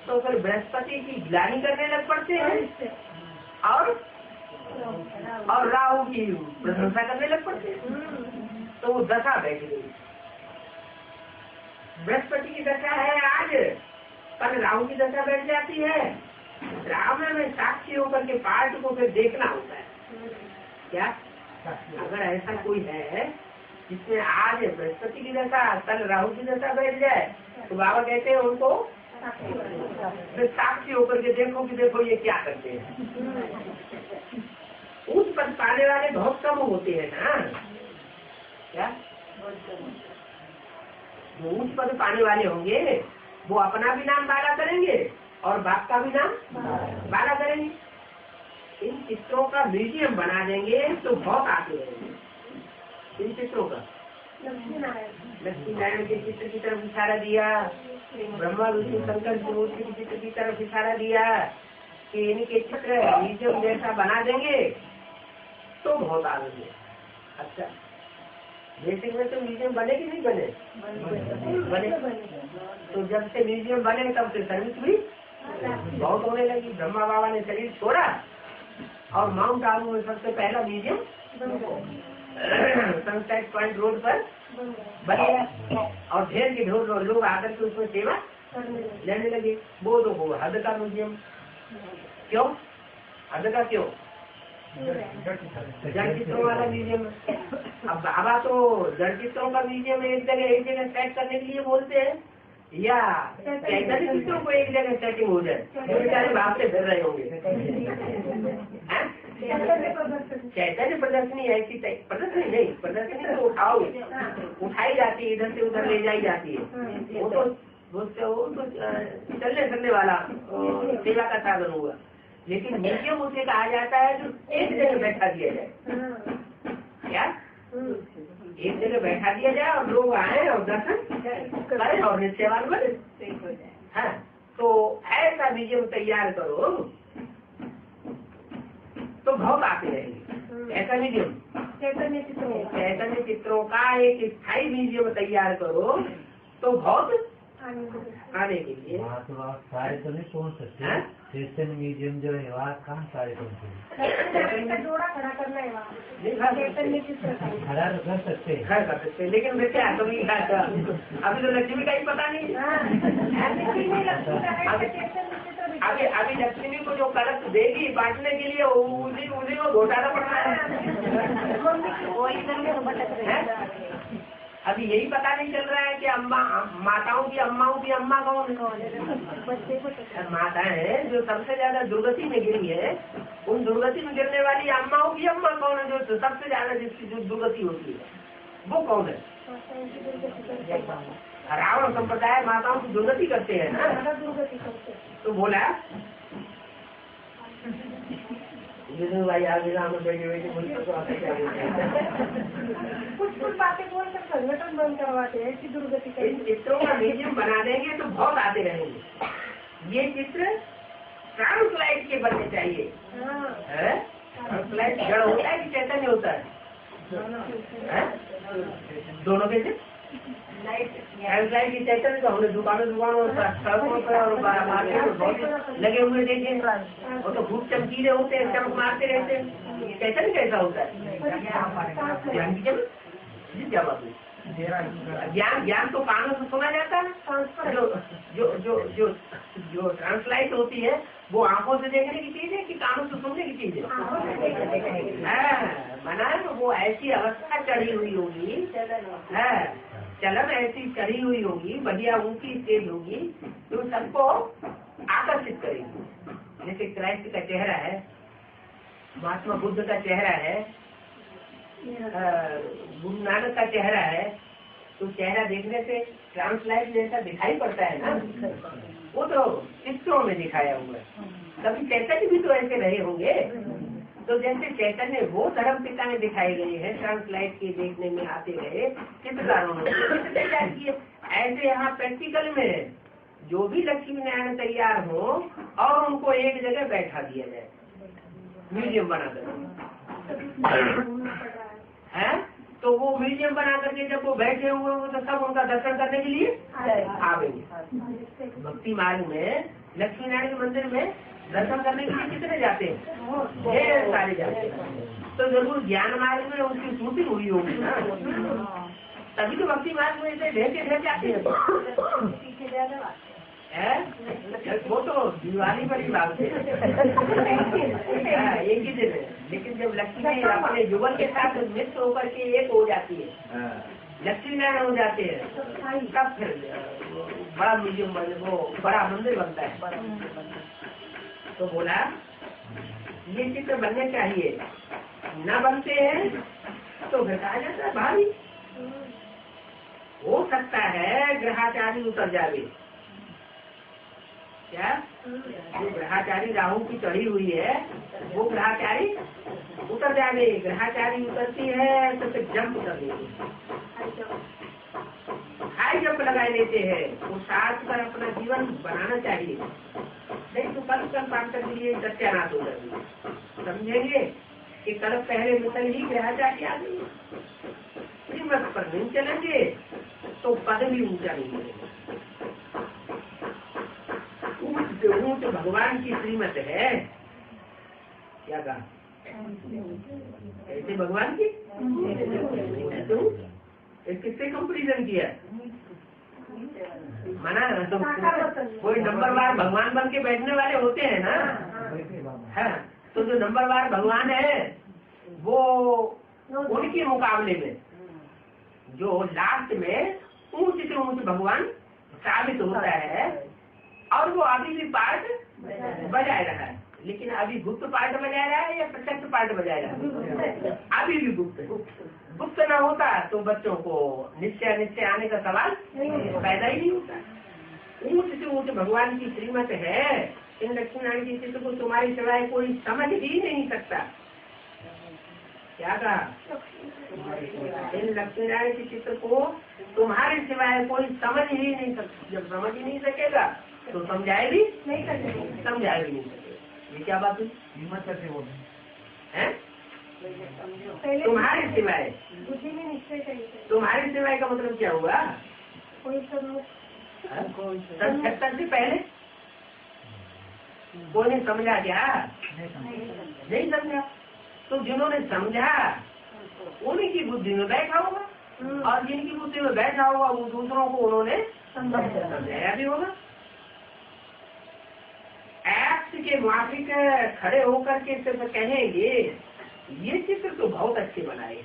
तो फिर बृहस्पति की ग्लानि करने लग पड़ते हैं और राहु की प्रशंसा करने लग पड़ते हैं। तो वो दशा बैठ गई। बृहस्पति की दशा है आज, कल राहु की दशा बैठ जाती है। ड्रामा में साक्षी होकर के पार्ट को फिर देखना होता है। क्या अगर ऐसा कोई है जिसमें आज बृहस्पति की दशा कल राहु की दशा बैठ जाए तो बाबा कहते हैं उनको फिर साक्षी होकर के देखो कि देखो ये क्या करते हैं। उच्च पद पाने वाले बहुत कम होते हैं ना। क्या जो उच्च पद पाने वाले होंगे वो अपना भी नाम बाला करेंगे और बाप का भी नाम बाला करेंगे। इन चित्रों का म्यूजियम बना देंगे तो बहुत आगे रहेंगे। इन चित्रों का लक्ष्मी नारायण के चित्र की तरफ इशारा दिया, ब्रह्मा विष्णु शंकर की मूर्ति के चित्र की तरफ इशारा दिया कि इनके चित्र म्यूजियम जैसा बना देंगे तो बहुत आगे। अच्छा, बेसिक में तो म्यूजियम बने कि नहीं बने? तो जब से म्यूजियम बने तब से सर्विस भी बहुत होने लगी। ब्रह्मा बाबा ने शरीर छोड़ा और माउंट आबू में सबसे पहला म्यूजियम सनसेट पॉइंट रोड पर बन गया और ढेर के ढेर लोग आकर के उसमें सेवा लेने लगे। वो तो वो हद का म्यूजियम। क्यों हद का? क्यों? जड़ चित्रों वाला म्यूजियम। अब बाबा तो जड़ चित्रों का म्यूजियम एक जगह सेट करने के लिए बोलते हैं या चैतन्य चित्रों को एक जगह सेटिंग हो जाए तो बेचारे भाव से फिर रहे होंगे। चैतन्य प्रदर्शनी ऐसी प्रदर्शनी नहीं, प्रदर्शनी तो उठाई जाती है, इधर से उधर ले जाई जाती है। वो तो चलने फिरने वाला सेवा का साधन हुआ। लेकिन म्यूजियम उसे कहा जाता है जो एक जगह बैठा दिया जाए। क्या एक जगह बैठा दिया जाए और लोग आए और दर्शन करें और नित्यवान बने। हाँ, तो ऐसा म्यूजियम तैयार करो तो बहुत आते रहेंगे। ऐसा म्यूजियम चैतन्य चित्रों का एक स्थायी म्यूजियम तैयार करो तो बहुत आने के लिए। सारे तो नहीं पहुँच सकते। चैतन्य म्यूजियम जो है वहाँ कहाँ सारे जोड़ा खड़ा करना है वहाँ खड़ा तो कर सकते हैं, लेकिन वैसे कभी अभी तो लक्ष्मी का ही पता नहीं। अभी लक्ष्मी को जो कलश देगी बांटने के लिए उसी को घोटाला पड़ना है। अभी यही पता नहीं चल रहा है कि अम्मा माताओं की अम्मा कौन माताएं हैं जो सबसे ज्यादा दुर्गति में गिरी है। उन दुर्गति में गिरने वाली अम्माओं की अम्मा कौन है जो सबसे ज्यादा जिसकी जो दुर्गति होती है वो कौन है? रावण संप्रदाय माताओं की दुर्गति करते हैं ना। तो बोला भाई आगे बैठे बैठे कुछ बातें बोलकर संगठन बंद करवाते हैं ऐसी दुर्गति। इन चित्रों का म्यूजियम बना देंगे तो बहुत आते रहेंगे। ये चित्र ट्रांसलाइट के बनने चाहिए। ट्रांसलाइट जड़ होता है कि चैतन्य होता है? दोनों के ट्रांसलाइट की चैतन्य तो हमने दुकानों सड़कों पर और मार्केट में लगे हुए देखे। वो तो खूब चमकीले होते हैं, चमक मारते रहते हैं। चैतन्य कैसा होता है? ज्ञान की जब क्या बात है? ज्ञान तो कानों से सुना जाता है ट्रांसफर जो जो जो जो जो ट्रांसलाइट होती है वो आंखों से देखने की चीज है कि कानों से सुनने की चीज है? मना वो ऐसी अवस्था चढ़ी हुई होगी, चलन ऐसी चढ़ी हुई होगी, बढ़िया ऊंची स्टेज होगी जो सबको आकर्षित करेगी। जैसे क्राइस्ट का चेहरा है, महात्मा बुद्ध का चेहरा है, गुरु नानक का चेहरा है, तो चेहरा देखने से ट्रांसलाइट जैसा दिखाई पड़ता है ना, वो तो चित्रों में दिखाया हुआ है। कभी चैतन्य भी तो ऐसे रहे होंगे। तो जैसे चैतन्य वो धर्म पिता में दिखाए गए हैं, ट्रांसलाइट के देखने में आते रहे चित्रकारों ने, ऐसे यहाँ प्रैक्टिकल में जो भी लक्ष्मी नारायण तैयार हो और उनको एक जगह बैठा दिया जाए, म्यूजियम बनाकर है। तो वो म्यूजियम बना करके जब वो बैठे हुए हो तो सब उनका दर्शन करने के लिए आवेंगे। भक्ति मार्ग में लक्ष्मी नारायण के मंदिर में दर्शन करने के लिए कितने जाते हैं? ढेर सारे जाते हैं। तो जरूर ज्ञान मार्ग में उसकी शूटिंग हुई होगी ना, तभी तो भक्ति मार्ग में इसे ढेर के ढेर जाते हैं। वो तो दिवाली पर ही भागते एक ही दिन है। लेकिन जब लक्ष्मी अपने युगल के साथ मित्र होकर के एक हो जाती है, लक्ष्मी नारायण हो जाते हैं, तब फिर बड़ा म्यूजियम वो बड़ा मंदिर बनता है। तो बोला ये चित्र बनने चाहिए, न बनते हैं तो घटा जाता है भारी। हो सकता है ग्रहाचारी उतर जावे, क्या जो ग्रहाचारी राहु की चढ़ी हुई है वो ग्रहाचारी उतर जाएंगे। ग्रहाचारी उतरती है तो फिर जंप कर देती, हाई जंप लगा लेते हैं। वो साथ कर अपना जीवन बनाना चाहिए, नहीं तो कल पाकर के लिए सत्यानाश हो जाएगी। समझेंगे कि कल पहले मिसल ही ग्रहाचारी आ गई, श्रीमत पर नहीं चलेंगे तो पद भी ऊंचा नहीं मिलेगा। ऊंच भगवान की श्रीमत है, क्या कहा? ऐसे भगवान की किससे कंपैरिजन किया? माना तो कोई नंबरवार भगवान बन के बैठने वाले होते हैं ना, है तो जो नंबरवार भगवान है वो उनके मुकाबले में जो लास्ट में ऊंच से ऊंच भगवान साबित होता है, और वो अभी भी पार्ट बजाय रहा है। लेकिन अभी गुप्त पार्ट बजाय रहा है या प्रत्यक्ष पार्ट बजाय रहा है? अभी भी गुप्त न होता तो बच्चों को निश्चय आने का सवाल पैदा ही नहीं होता। ऊंच से ऊंच भगवान की श्रीमत है। इन लक्ष्मी नारायण की चित्र को तुम्हारी सिवाय कोई समझ ही नहीं सकता। क्या कहा? इन लक्ष्मी नारायण की चित्र को तुम्हारे सिवाय कोई समझ ही नहीं सकता। जब समझ ही नहीं सकेगा तो समझाए भी नहीं सकेगा, समझाए भी नहीं सकेगा। ये क्या बात हुई? हिम्मत कैसे बोल है? तुम्हारे सिवाय बुद्धि में निश्चय चाहिए। तुम्हारे सिवाय का मतलब क्या हुआ? कोई संस्कृत से पहले कोई ने समझा क्या? नहीं समझा। तो जिन्होंने समझा उन्हीं की बुद्धि में बैठा होगा, और जिनकी बुद्धि में बैठा होगा वो दूसरों को उन्होंने समझाया भी होगा। एक्ट के माफिक खड़े होकर के सिर्फ कहेंगे ये चित्र तो बहुत अच्छे बनाए।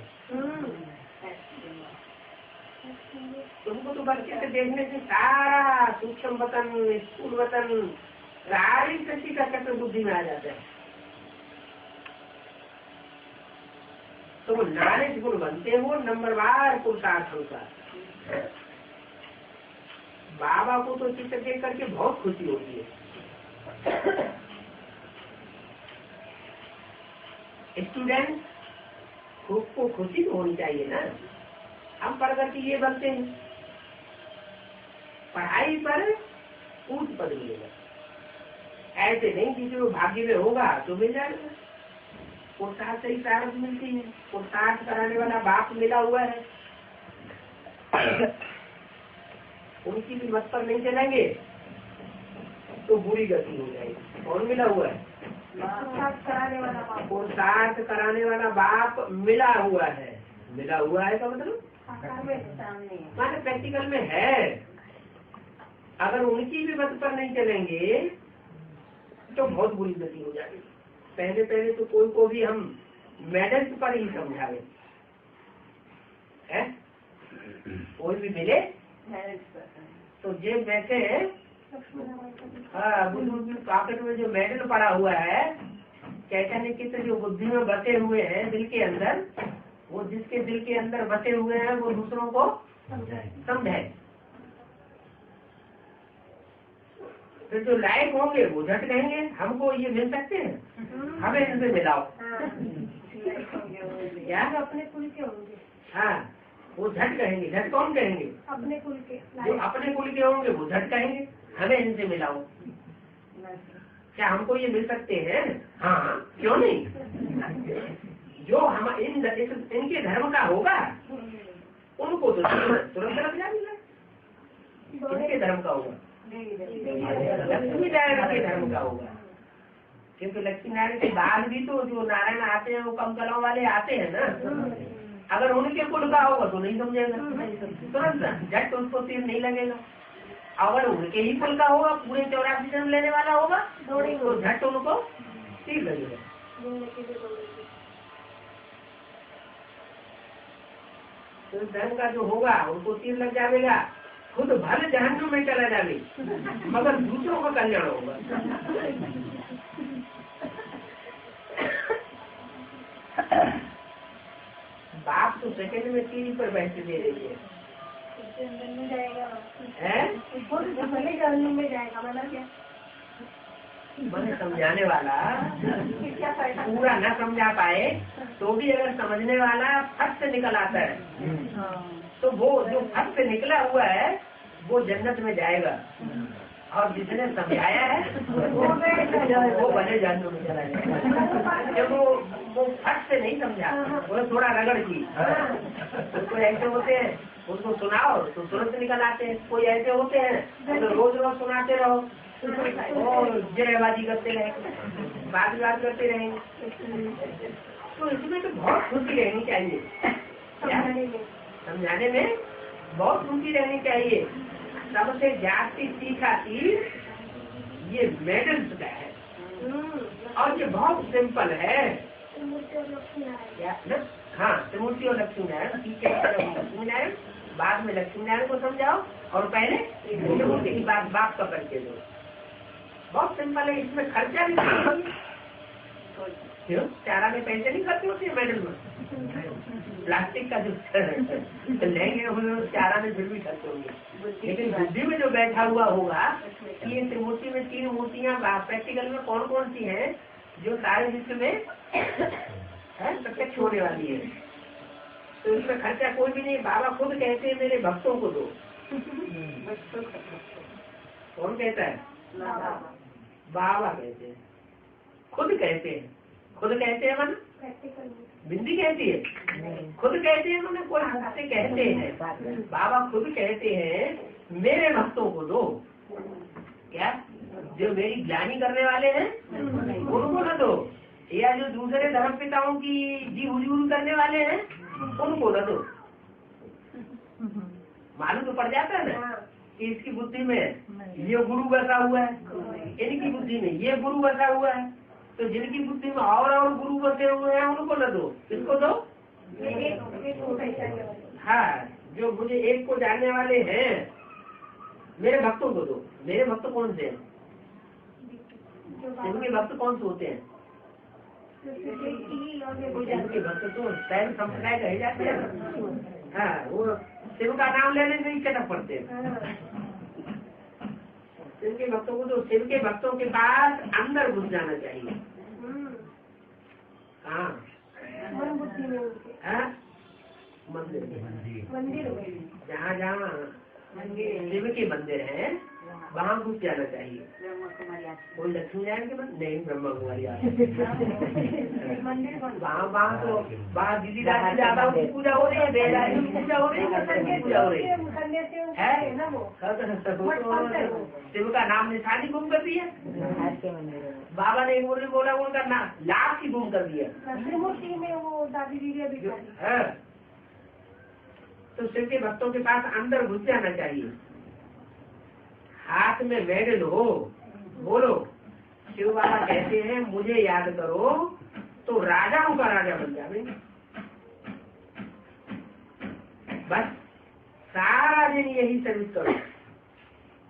तुमको तो बच्चे से देखने से सारा सूक्ष्म वतन, स्थूल वतन, सारी कृषि का चक्र बुद्धि में आ जाता है। तुम नारिश गुण बनते हो नंबरवार पुरुषार्थ अनुसार। बाबा को तो चित्र देख करके बहुत खुशी होती है। स्टूडेंट को खुशी तो होनी चाहिए ना। हम पढ़ करके ये बनते हैं, पढ़ाई पर उच्च पद मिलेगा। ऐसे नहीं किसी को भाग्य में होगा तो मिल जाएगा। पुरुषार्थ से ही प्रारंभ मिलती है। पुरुषार्थ कराने वाला बाप मिला हुआ है, उनकी भी मत पर नहीं चलेंगे तो बुरी गति हो जाएगी। कौन मिला हुआ है? पुरुषार्थ कराने वाला बाप मिला हुआ है। मिला हुआ है का मतलब माने प्रैक्टिकल में है। अगर उनकी भी मत पर नहीं चलेंगे तो बहुत बुरी गति हो जाएगी। पहले पहले तो कोई को भी हम मेडल्स पर ही समझावे, है कोई भी मिले तो जेब में से बुजुर्ग पॉकेट में जो मेडल पड़ा हुआ है, कहते हैं कि जो बुद्धि में बसे हुए हैं दिल के अंदर, वो जिसके दिल के अंदर बसे हुए हैं वो दूसरों को समझाए। फिर जो लायक होंगे वो झट कहेंगे हमको ये मिल सकते हैं, हमें इनसे मिलाओ। क्या अपने कुल के होंगे। हाँ, वो झट कहेंगे। झट कौन कहेंगे? अपने कुल के। जो अपने कुल के होंगे वो झट कहेंगे हमें इनसे मिलाओ। क्या हमको ये मिल सकते हैं? हाँ, क्यों नहीं। जो हम इनके धर्म का होगा उनको तो तुरंत लग जाएगा। इनके धर्म का होगा, लक्ष्मी नारायण के धर्म का होगा। क्योंकि लक्ष्मी नारायण के बाद भी तो जो नारायण आते हैं वो कम कलाओं वाले आते हैं ना। अगर उनके कुल का होगा तो नहीं समझेगा तुरंत, झट उसको तीर नहीं लगेगा। अगर उनके ही कुल का होगा, पूरे 84 जन्म लेने वाला होगा तो झट उनको तीर लगेगा। तो धर्म का जो होगा उनको तीर लग जाएगा, खुद भले जहन्नुम में चला जावे मगर दूसरों का कल्याण होगा। बाप तो सेकंड में तीर पर बैठे दे रही है, भले जहन्नुम में जाएगा। मतलब क्या? मैंने समझाने वाला पूरा न समझा पाए तो भी अगर समझने वाला फट से निकल आता है तो वो जो फट से निकला हुआ है वो जन्नत में जाएगा, और जिसने समझाया है वो भले जन्नत में चला जाएगा। जब वो फट से नहीं समझा, वो थोड़ा रगड़ की। उसको ऐसे होते हैं उसको सुनाओ तो तुरंत निकल आते हैं, कोई ऐसे होते हैं तो रोज रोज सुनाते रहो और जयबाजी करते रहेंगे, बात करते रहेंगे। तो इसमें तो बहुत खुशी रहनी चाहिए, समझाने में बहुत खुशी रहनी चाहिए। सबसे जाति सीखा थी ये मेडल्स का है और ये बहुत सिंपल है। क्या? हाँ, त्रिमूर्ति और लक्ष्मी नारायण। ठीक है, लक्ष्मी नारायण बाद में लक्ष्मी नारायण को समझाओ और पहले त्रिमूर्ति की बात का परिचय दो। बहुत सिंपल है, इसमें खर्चा भी नहीं। क्यों? चारा में पैसे नहीं खर्चे होते हैं मेडल में। प्लास्टिक का जो लेंगे चारा में फिर भी खर्च होंगे, लेकिन बुद्धि में जो बैठा हुआ होगा कि ये त्रिमूर्ति में 3 मूर्तियाँ प्रैक्टिकल में कौन कौन सी हैं जो सारे विश्व में प्रत्यक्ष होने वाली है, तो इसमें खर्चा कोई भी नहीं। बाबा खुद कहते हैं मेरे भक्तों को दो। कौन कहता है? बाबा कहते हैं, खुद कहते हैं। खुद कहते हैं मन बिंदी कहती है, खुद कहते हैं मैंने कोई से कहते हैं। बाबा खुद कहते हैं मेरे भक्तों को दो। क्या? जो मेरी ग्लानि करने वाले हैं उनको न दो, या जो दूसरे धर्म पिताओं की जी हुजूर करने वाले हैं उनको न दो। मालूम तो पड़ जाता है ना कि इसकी बुद्धि में ये गुरु बसा हुआ है, इनकी बुद्धि में ये गुरु बसा हुआ है। तो जिनकी बुद्धि में और गुरु बसे हुए हैं उनको न दो, किसको दो? हाँ, जो मुझे एक को जानने वाले हैं मेरे भक्तों को दो। मेरे भक्त कौन से हैं? इनके भक्त कौन से होते हैं? इनके भक्त तो शैव संप्रदाय कहे जाते हैं। हाँ, वो शिव का नाम लेने से ही चटक पड़ते हैं। शिव के भक्तों को तो शिव के भक्तों के पास अंदर घुस जाना चाहिए। हाँ, मंदिर जहाँ जहाँ शिव के मंदिर हैं वहाँ घुस जाना चाहिए। कोई लक्ष्मी नारायण के मंदिर नहीं, ब्रह्मा कुमारी वहाँ तो वहाँ दीदी दादा की पूजा हो रही है, बेदारी की पूजा हो रही है, पूजा हो रही है। शिव का नाम निशानी गुम कर दी है। बाबा ने बोला उनका नाम लाभ की गुम कर दिया। में वो दादी दीदी तो शिव के भक्तों के पास अंदर घुस जाना चाहिए। हाथ में मेडल हो, बोलो शिव बाबा कहते हैं मुझे याद करो तो राजाओं का राजा बन जावे। बस सारा दिन यही सर्विस करो।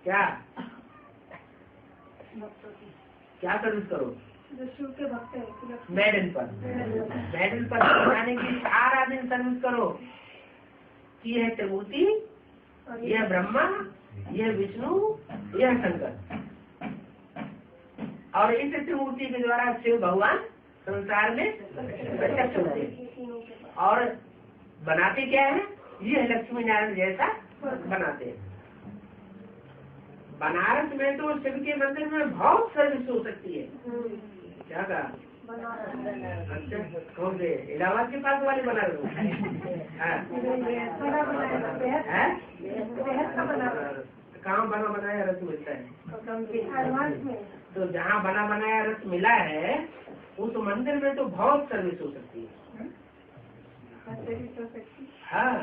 क्या क्या सर्विस करो? जो शिव के भक्त हैं मेडल पर बनाने की सारा दिन सर्विस करो कि यह त्रिमूर्ति, यह ब्रह्मा, यह विष्णु, यह शंकर, और इस त्रिमूर्ति के द्वारा शिव भगवान संसार में प्रत्यक्ष होते हैं। और बनाते क्या है? ये लक्ष्मी नारायण जैसा बनाते हैं। बनारस में तो शिव के मंदिर में बहुत सर्विस हो सकती है। क्या कहा? कौन से? इलाहाबाद के पास वाले बनारस कहाँ बना बनाया रस मिलता है? तो जहाँ बना बनाया रस मिला है उस मंदिर में तो बहुत सर्विस हो सकती है। हाँ,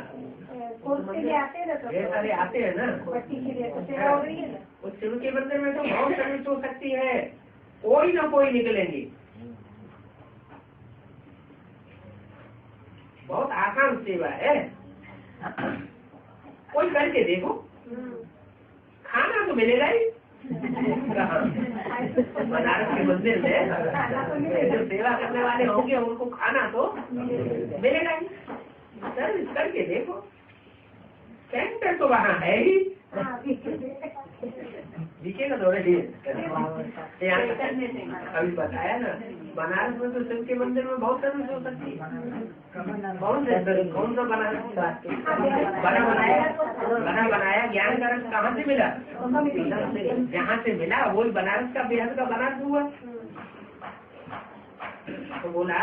ढेर सारे आते हैं ना, उस शिव के मंदिर में तो बहुत सर्विस हो सकती है। कोई ना कोई निकलेंगे। बहुत आसान सेवा है, कोई करके देखो, खाना तो मिलेगा ही। बनारस के मंदिर में जो सेवा करने वाले होंगे उनको खाना तो मिलेगा ही। सर्विस करके देखो, सेंटर तो वहाँ है ही। दिखेगा तो अभी बताया ना, बनारस में तो शिव के मंदिर में बहुत सर्विस हो सकती है। कौन सा बना बनाया ज्ञान का रस कहाँ से मिला? जहाँ से मिला वही बनारस का बेहद का बनारस हुआ। तो बोला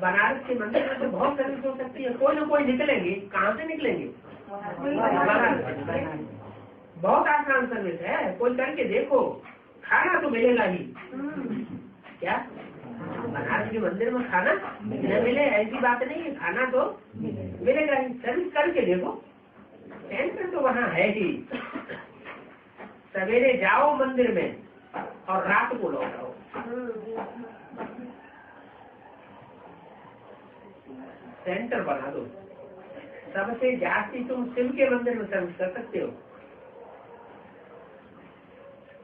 बनारस के मंदिर में तो बहुत सर्विस हो सकती है। कोई ना कोई निकलेंगे। कहाँ से निकलेंगे? बहुत आसान सर्विस है, कोई करके देखो, खाना तो मिलेगा ही। क्या बनारस के मंदिर में खाना न मिले ऐसी बात नहीं है, खाना तो मिलेगा ही। सर्विस करके देखो, सेंटर तो वहाँ है ही। सवेरे जाओ मंदिर में और रात को लौट आओ। सेंटर बना दो। सबसे जास्ती तुम शिव के मंदिर में सर्विस कर सकते हो।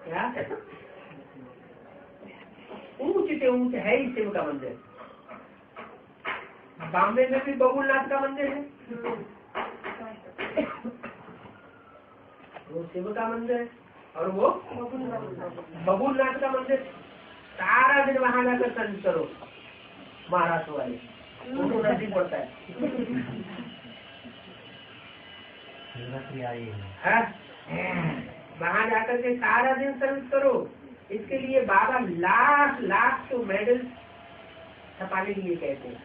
क्या ऊंच से ऊंच है ही शिव का मंदिर। बॉम्बे में भी बबुलनाथ का मंदिर है, वो शिव का मंदिर, और वो बबुलनाथ का मंदिर। सारा दिन वहां जाकर सर्विस करो। महाराष्ट्र वाले उनको नजदीक पड़ता है। वहां जाकर के सारा दिन सर्विस करो। इसके लिए बाबा लाख तो मेडल छपाने के लिए कहते हैं।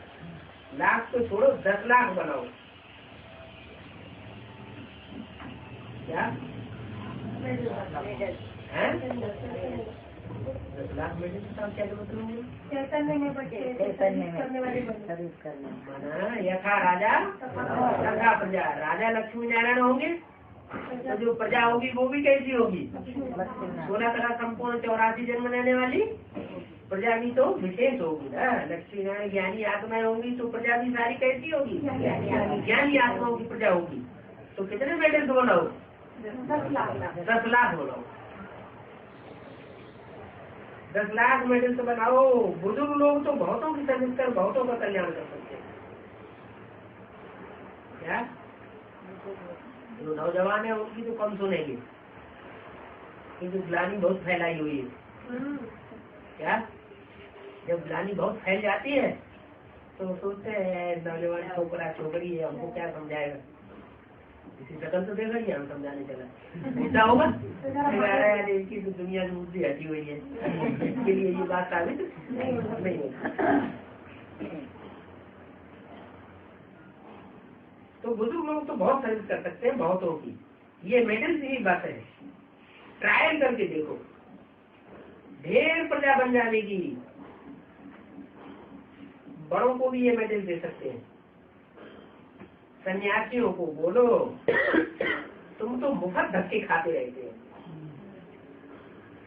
लाख तो छोड़ो, 10 लाख बनाओ। क्या है? 10 लाख मेडल के साथ क्या मतलब? यथा राजा तथा प्रजा। राजा लक्ष्मी नारायण होंगे तो जो प्रजा होगी वो भी कैसी होगी? 16 तरह संपूर्ण 84 जन्म लेने वाली प्रजा भी तो विशेष होगी ना। लक्ष्मी नारायण ज्ञानी आत्माएं होंगी तो प्रजा भी सारी कैसी होगी? ज्ञानी आत्माओं की प्रजा होगी। तो कितने मेडल बनाओ? 10 लाख बनाओ। 10 लाख मेडल तो बनाओ। बुजुर्ग लोग तो बहुतों की सर्विस कर बहुतों का कल्याण कर सकते हैं। क्या जो नौजवान है उनकी तो कम सुनेंगे, क्योंकि ग्लानी बहुत फैलाई हुई है। क्या जब ग्लानी बहुत फैल जाती है तो सोचते हैं नौजवान छोकरा छोकरी है, हमको क्या समझाएगा, इसी शकल तो देखा ही हम समझाने चला ऐसा होगा। इसकी तो दुनिया की बुद्धि हटी हुई है, इसके लिए ये बात साबित नहीं होगी। तो बुजुर्ग लोग तो बहुत सर्विस कर सकते हैं बहुतों की। ये मेडल से ही बात है, ट्रायल करके देखो, ढेर प्रजा बन जाएगी। बड़ों को भी ये मेडल दे सकते हैं। सन्यासियों को बोलो तुम तो मुफ्त धक्के खाते रहते हो,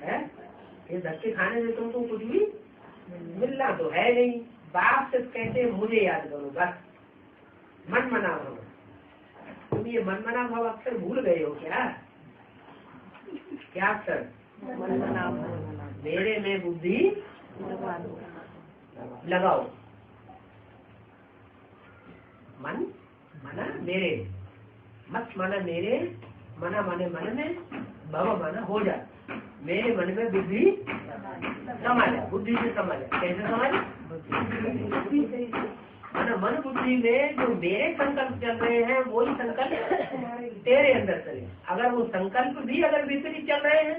है? ये धक्के खाने से तुमको कुछ भी मिलना तो है नहीं। बाप से कहते मुझे याद करो बस, मन मना भव। तुम ये मन मना भव अक्सर भूल गए हो क्या? क्या अक्सर? मेरे में बुद्धि लगाओ। मन मना मेरे, मत माना मेरे, मना माने मन में, भव माना हो जा। मेरे मन में बुद्धि समा जा, बुद्धि से समा जा। कैसे समा जा? मन बुद्धि में जो मेरे संकल्प चल रहे हैं वही संकल्प तेरे अंदर चले। अगर वो संकल्प भी अगर विपरीत चल रहे हैं,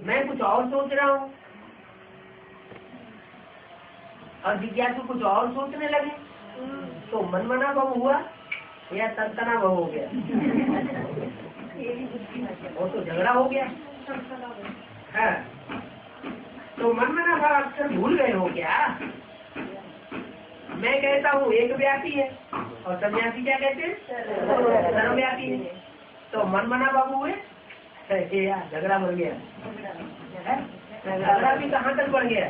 मैं कुछ और सोच रहा हूँ और जिज्ञासु कुछ और सोचने लगे, तो मनमना भव हुआ या तनतना भव हो गया? वो तो झगड़ा हो गया है। तो मनमना भव अक्सर भूल गए हो क्या? मैं कहता हूँ एक व्यापी है और सन्यासी क्या कहते हैं? सर्वव्यापी है। तो मनमना भव हुए, झगड़ा बढ़ गया। झगड़ा भी कहाँ तक बढ़ गया?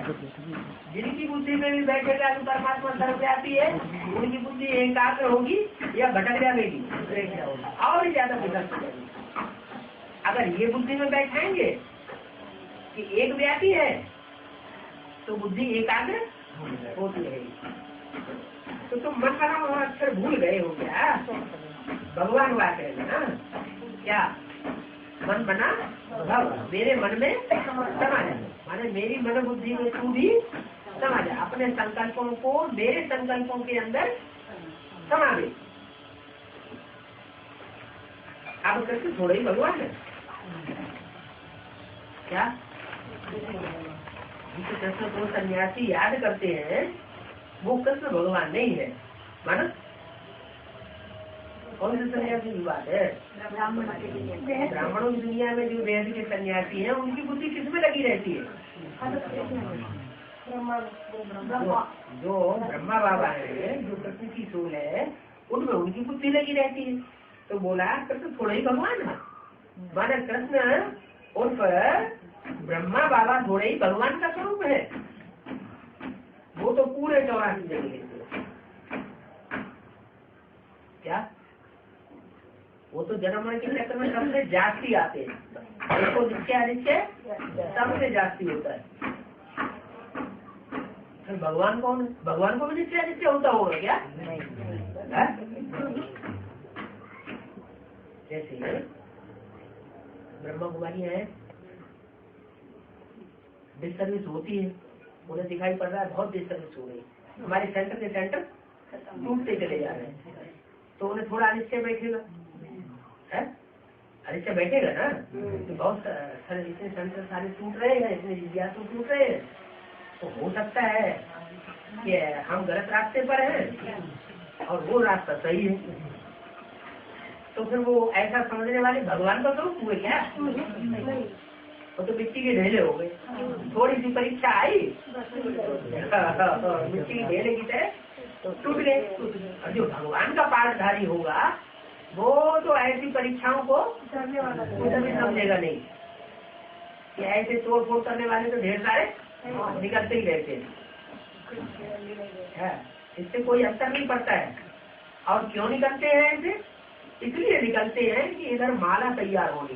जिनकी बुद्धि में भी बैठेगा कि परमात्मा सर्वव्यापी है, उनकी बुद्धि एकाग्र होगी या भटक जाएगी और ज्यादा विकल्प हो जाएगी। अगर ये बुद्धि में बैठाएंगे कि एक व्यापी है तो बुद्धि एकाग्र होती रहेगी। तो तुम मन बना हुआ अक्षर भूल गए हो क्या? भगवान बात है ना क्या? मन बना भव, मेरे मन में समा जा, माने मेरी मन बुद्धि में तू भी समा जा। अपने संकल्पों को मेरे संकल्पों के अंदर समा दे। अब कृष्ण थोड़े ही भगवान है क्या? जिसे कृष्ण को सन्यासी याद करते हैं वो कृष्ण भगवान नहीं है। मानो कौन से सन्यासी की बात है? ब्राह्मणों की दुनिया में जो वेद के सन्यासी हैं उनकी बुद्धि किसमें लगी रहती है? जो ब्रह्मा बाबा है, जो कृष्ण की सोल है, उनमें उनकी बुद्धि लगी रहती है। तो बोला कृष्ण थोड़ा ही भगवान है। माना कृष्ण उर्फ ब्रह्मा बाबा थोड़े ही भगवान का स्वरूप है। वो तो पूरे 84 जगह क्या? वो तो जन्म मरण के चक्कर में सबसे जास्ती आते हैं। उसको निश्चय अनिश्चय सबसे जास्ती होता है। फिर भगवान कौन है? भगवान को भी निश्चय अनिश्चय होता होगा क्या? जैसे ब्रह्मा कुमारी है, डिस्टर्बेंस होती है, उन्हें दिखाई पड़ रहा है बहुत डिस्टर्बेंस हो रही है, हमारे सेंटर के सेंटर टूटते चले जा रहे हैं, तो उन्हें थोड़ा अनिश्चय बैठेगा है? अनिश्चय बैठेगा ना। तो बहुत सारे इतने सेंटर सारे टूट रहे हैं, इतने जिज्ञासु टूट रहे हैं, तो हो सकता है कि हम गलत रास्ते पर हैं और वो रास्ता सही है। तो फिर वो ऐसा समझने वाले भगवान का स्वरूप हुए क्या? वो तो मिट्टी के ढेले हो गए। थोड़ी सी परीक्षा आई मिट्टी के ढेले की तरह तो टूट गए। और जो भगवान का पाठधारी होगा वो तो ऐसी परीक्षाओं को कुछ भी समझेगा नहीं कि ऐसे तोड़ फोड़ करने वाले तो ढेर सारे निकलते ही रहते हैं। इससे कोई असर नहीं पड़ता है। और क्यों निकलते हैं ऐसे? इसलिए निकलते हैं कि इधर माला तैयार होनी।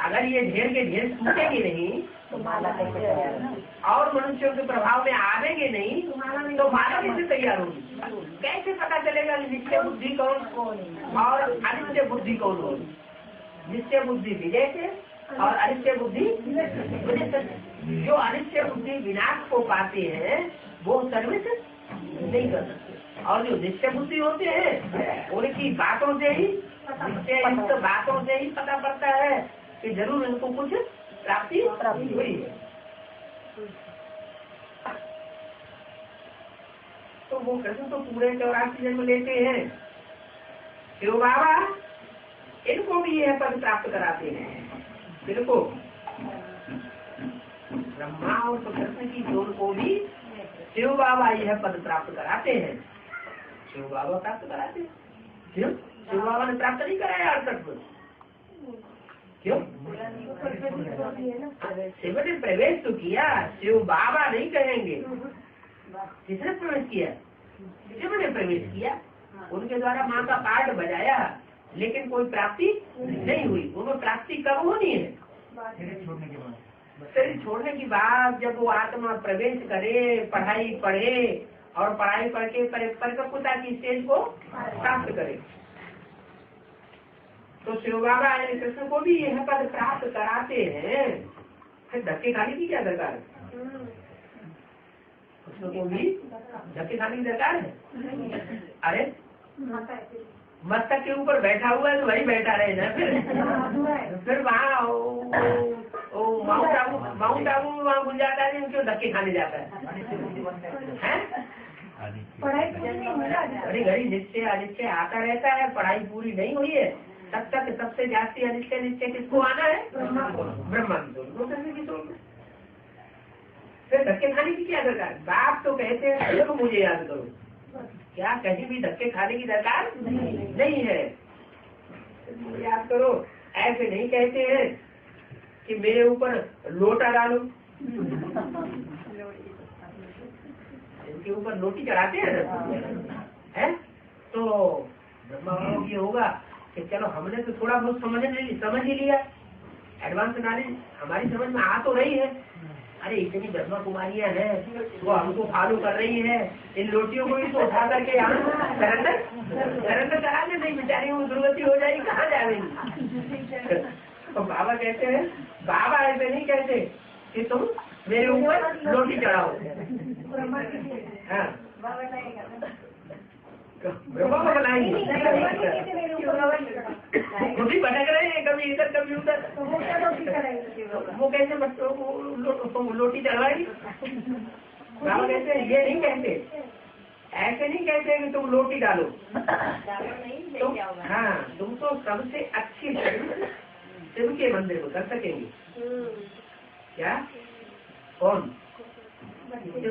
अगर ये ढेर के ढेर टूटेंगे नहीं तो माला कैसे तैयार होगी? और मनुष्यों के प्रभाव में आवेंगे नहीं तो माला कैसे तैयार होगी? कैसे पता चलेगा निश्चय बुद्धि कौन और अनिश्चय बुद्धि कौन होगी? निश्चय बुद्धि विजय से और अनिश्चय बुद्धि विजय से। जो अनिश्चय बुद्धि विनाश को पाते हैं वो सर्विस नहीं कर सकते। और जो निश्चय बुद्धि होते हैं उनकी बातों से ही, निश्चय बातों से ही पता पड़ता है कि जरूर इनको कुछ प्राप्ति हुई है। तो वो कृष्ण तो पूरे 84 जन्म लेते हैं। शिव बाबा इनको भी यह पद प्राप्त कराते हैं। इनको ब्रह्मा और कृष्ण की जोड़ को भी शिव बाबा यह पद प्राप्त कराते हैं। शिव बाबा प्राप्त कराते हैं। शिव बाबा ने प्राप्त नहीं कराया आज तक। क्यों? शिव ने प्रवेश तो किया, शिव बाबा नहीं कहेंगे। किसने प्रवेश किया? शिव ने प्रवेश किया, उनके द्वारा माँ का पाठ बजाया, लेकिन कोई प्राप्ति नहीं हुई। उनको प्राप्ति कब होनी है? शरीर छोड़ने की बाद, जब वो आत्मा प्रवेश करे, पढ़ाई पढ़े और पढ़ाई पढ़ के परिपक्वता की स्टेज को प्राप्त करे, तो शिव बाबा यानी कृष्ण को भी यह पद प्राप्त कराते हैं। फिर धक्के खाने की क्या दरकार है? कृष्ण को भी धक्के खाने की दरकार है? अरे मस्तक के ऊपर बैठा हुआ है तो वही बैठा रहे ना। फिर वहाँ माउंट आबू में वहाँ घुल जाता है, क्यों धक्के खाने जाता है? घड़ी घड़ी निश्चय अनिश्चय आता रहता है, पढ़ाई पूरी नहीं हुई है तब तक सबसे जास्ती अनिश्चय निश्चय किसको आना है? ब्रह्मा की सोच। फिर धक्के खाने की क्या दरकार? बाप तो कहते हैं तो मुझे याद करो, क्या कहीं भी धक्के खाने की दरकार नहीं है। याद करो, ऐसे नहीं कहते हैं कि मेरे ऊपर लोटा डालो, इनके ऊपर लोटी चढ़ाते हैं। तो ब्रह्मा ये होगा कि चलो हमने तो थोड़ा बहुत समझ ही लिया, एडवांस नॉलेज हमारी समझ में आ तो रही है। अरे इतनी ब्रह्मा कुमारियां हैं, वो हमको फॉलो कर रही है, इन लोटियों को भी तो उठा करके यहाँ सरेंडर करा दे, नहीं बेचारी वो दुर्गति हो जाएगी, कहाँ जाएंगी। तो बाबा कहते हैं, बाबा ऐसे नहीं कहते कि तुम मेरे ऊपर लोटी चढ़ाओ। हाँ ब्रह्मा को बनाएंगे, खुद ही भटक रहे हैं, कभी इधर कभी उधर। वो कैसे बच्चों को लोटी चढ़वाएगी? बाबा कहते हैं ये नहीं कहते, ऐसे नहीं कहते कि तुम लोटी डालो। तुम तो सबसे अच्छी शिव के मंदिर को कर सकेंगे क्या? कौन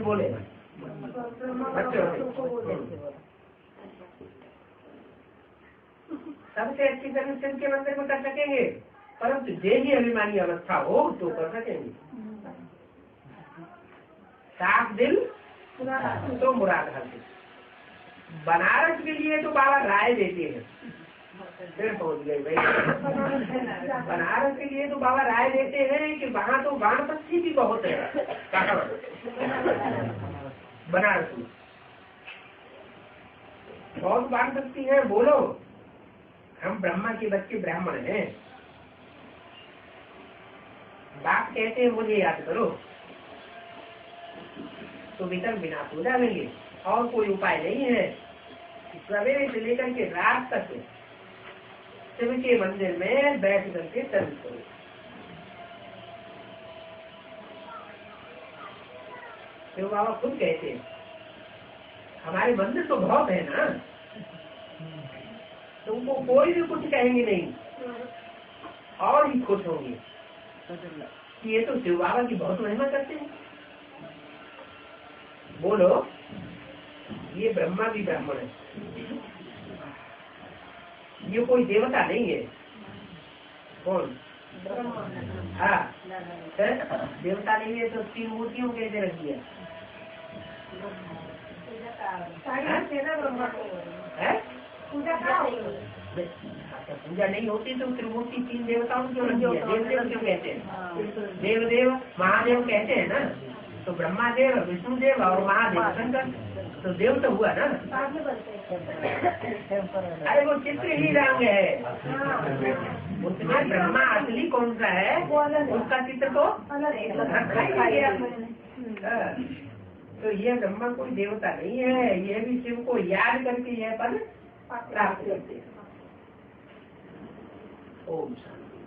बोले? सबसे अच्छी सर्विस शिव के मंदिर में कर सकेंगे, परंतु देही अभिमानी अवस्था हो तो कर सकेंगे। साफ दिल तो मुराद हासिल। बनारस के लिए तो बाबा राय देते हैं, फिर पहुंच गए भाई। बनारस के लिए तो बाबा राय देते हैं कि वहाँ तो वानप्रस्थी भी बहुत है। बनारस में बहुत वानप्रस्थी है। बोलो, हम ब्रह्मा के बच्चे ब्राह्मण हैं। बाप कहते हैं मुझे याद करो, तो वितर विनाश हो जाएंगे, और कोई उपाय नहीं है। सवेरे से लेकर के रात तक शिव के मंदिर में बैठ करके सर्विस करो। शिव बाबा खुद कहते हैं हमारे मंदिर तो बहुत है ना, तुमको कोई भी कुछ कहेंगे नहीं, और भी खुश होंगे कि ये तो शिव बाबा की बहुत महिमा करते हैं। बोलो, ये ब्रह्मा भी ब्राह्मण है, ये कोई देवता नहीं है। कौन? हाँ, देवता नहीं है तो 3 मूर्तियों कैसे रख दिया? पूजा नहीं होती तो त्रिमूर्ति 3 देवताओं क्यों रख दिया? देवदेव क्यों कहते हैं? देवदेव महादेव कहते हैं ना, तो ब्रह्मा देव, विष्णु देव और महादेव शंकर, तो देव तो हुआ ना। अरे वो चित्र ही रंग है, उसमें ब्रह्मा असली कौन सा है उसका चित्र तो रखा ही गया। तो ये ब्रह्मा कोई देवता नहीं है, ये भी शिव को याद करके यह पद प्राप्त करते हैं। ओम शांति।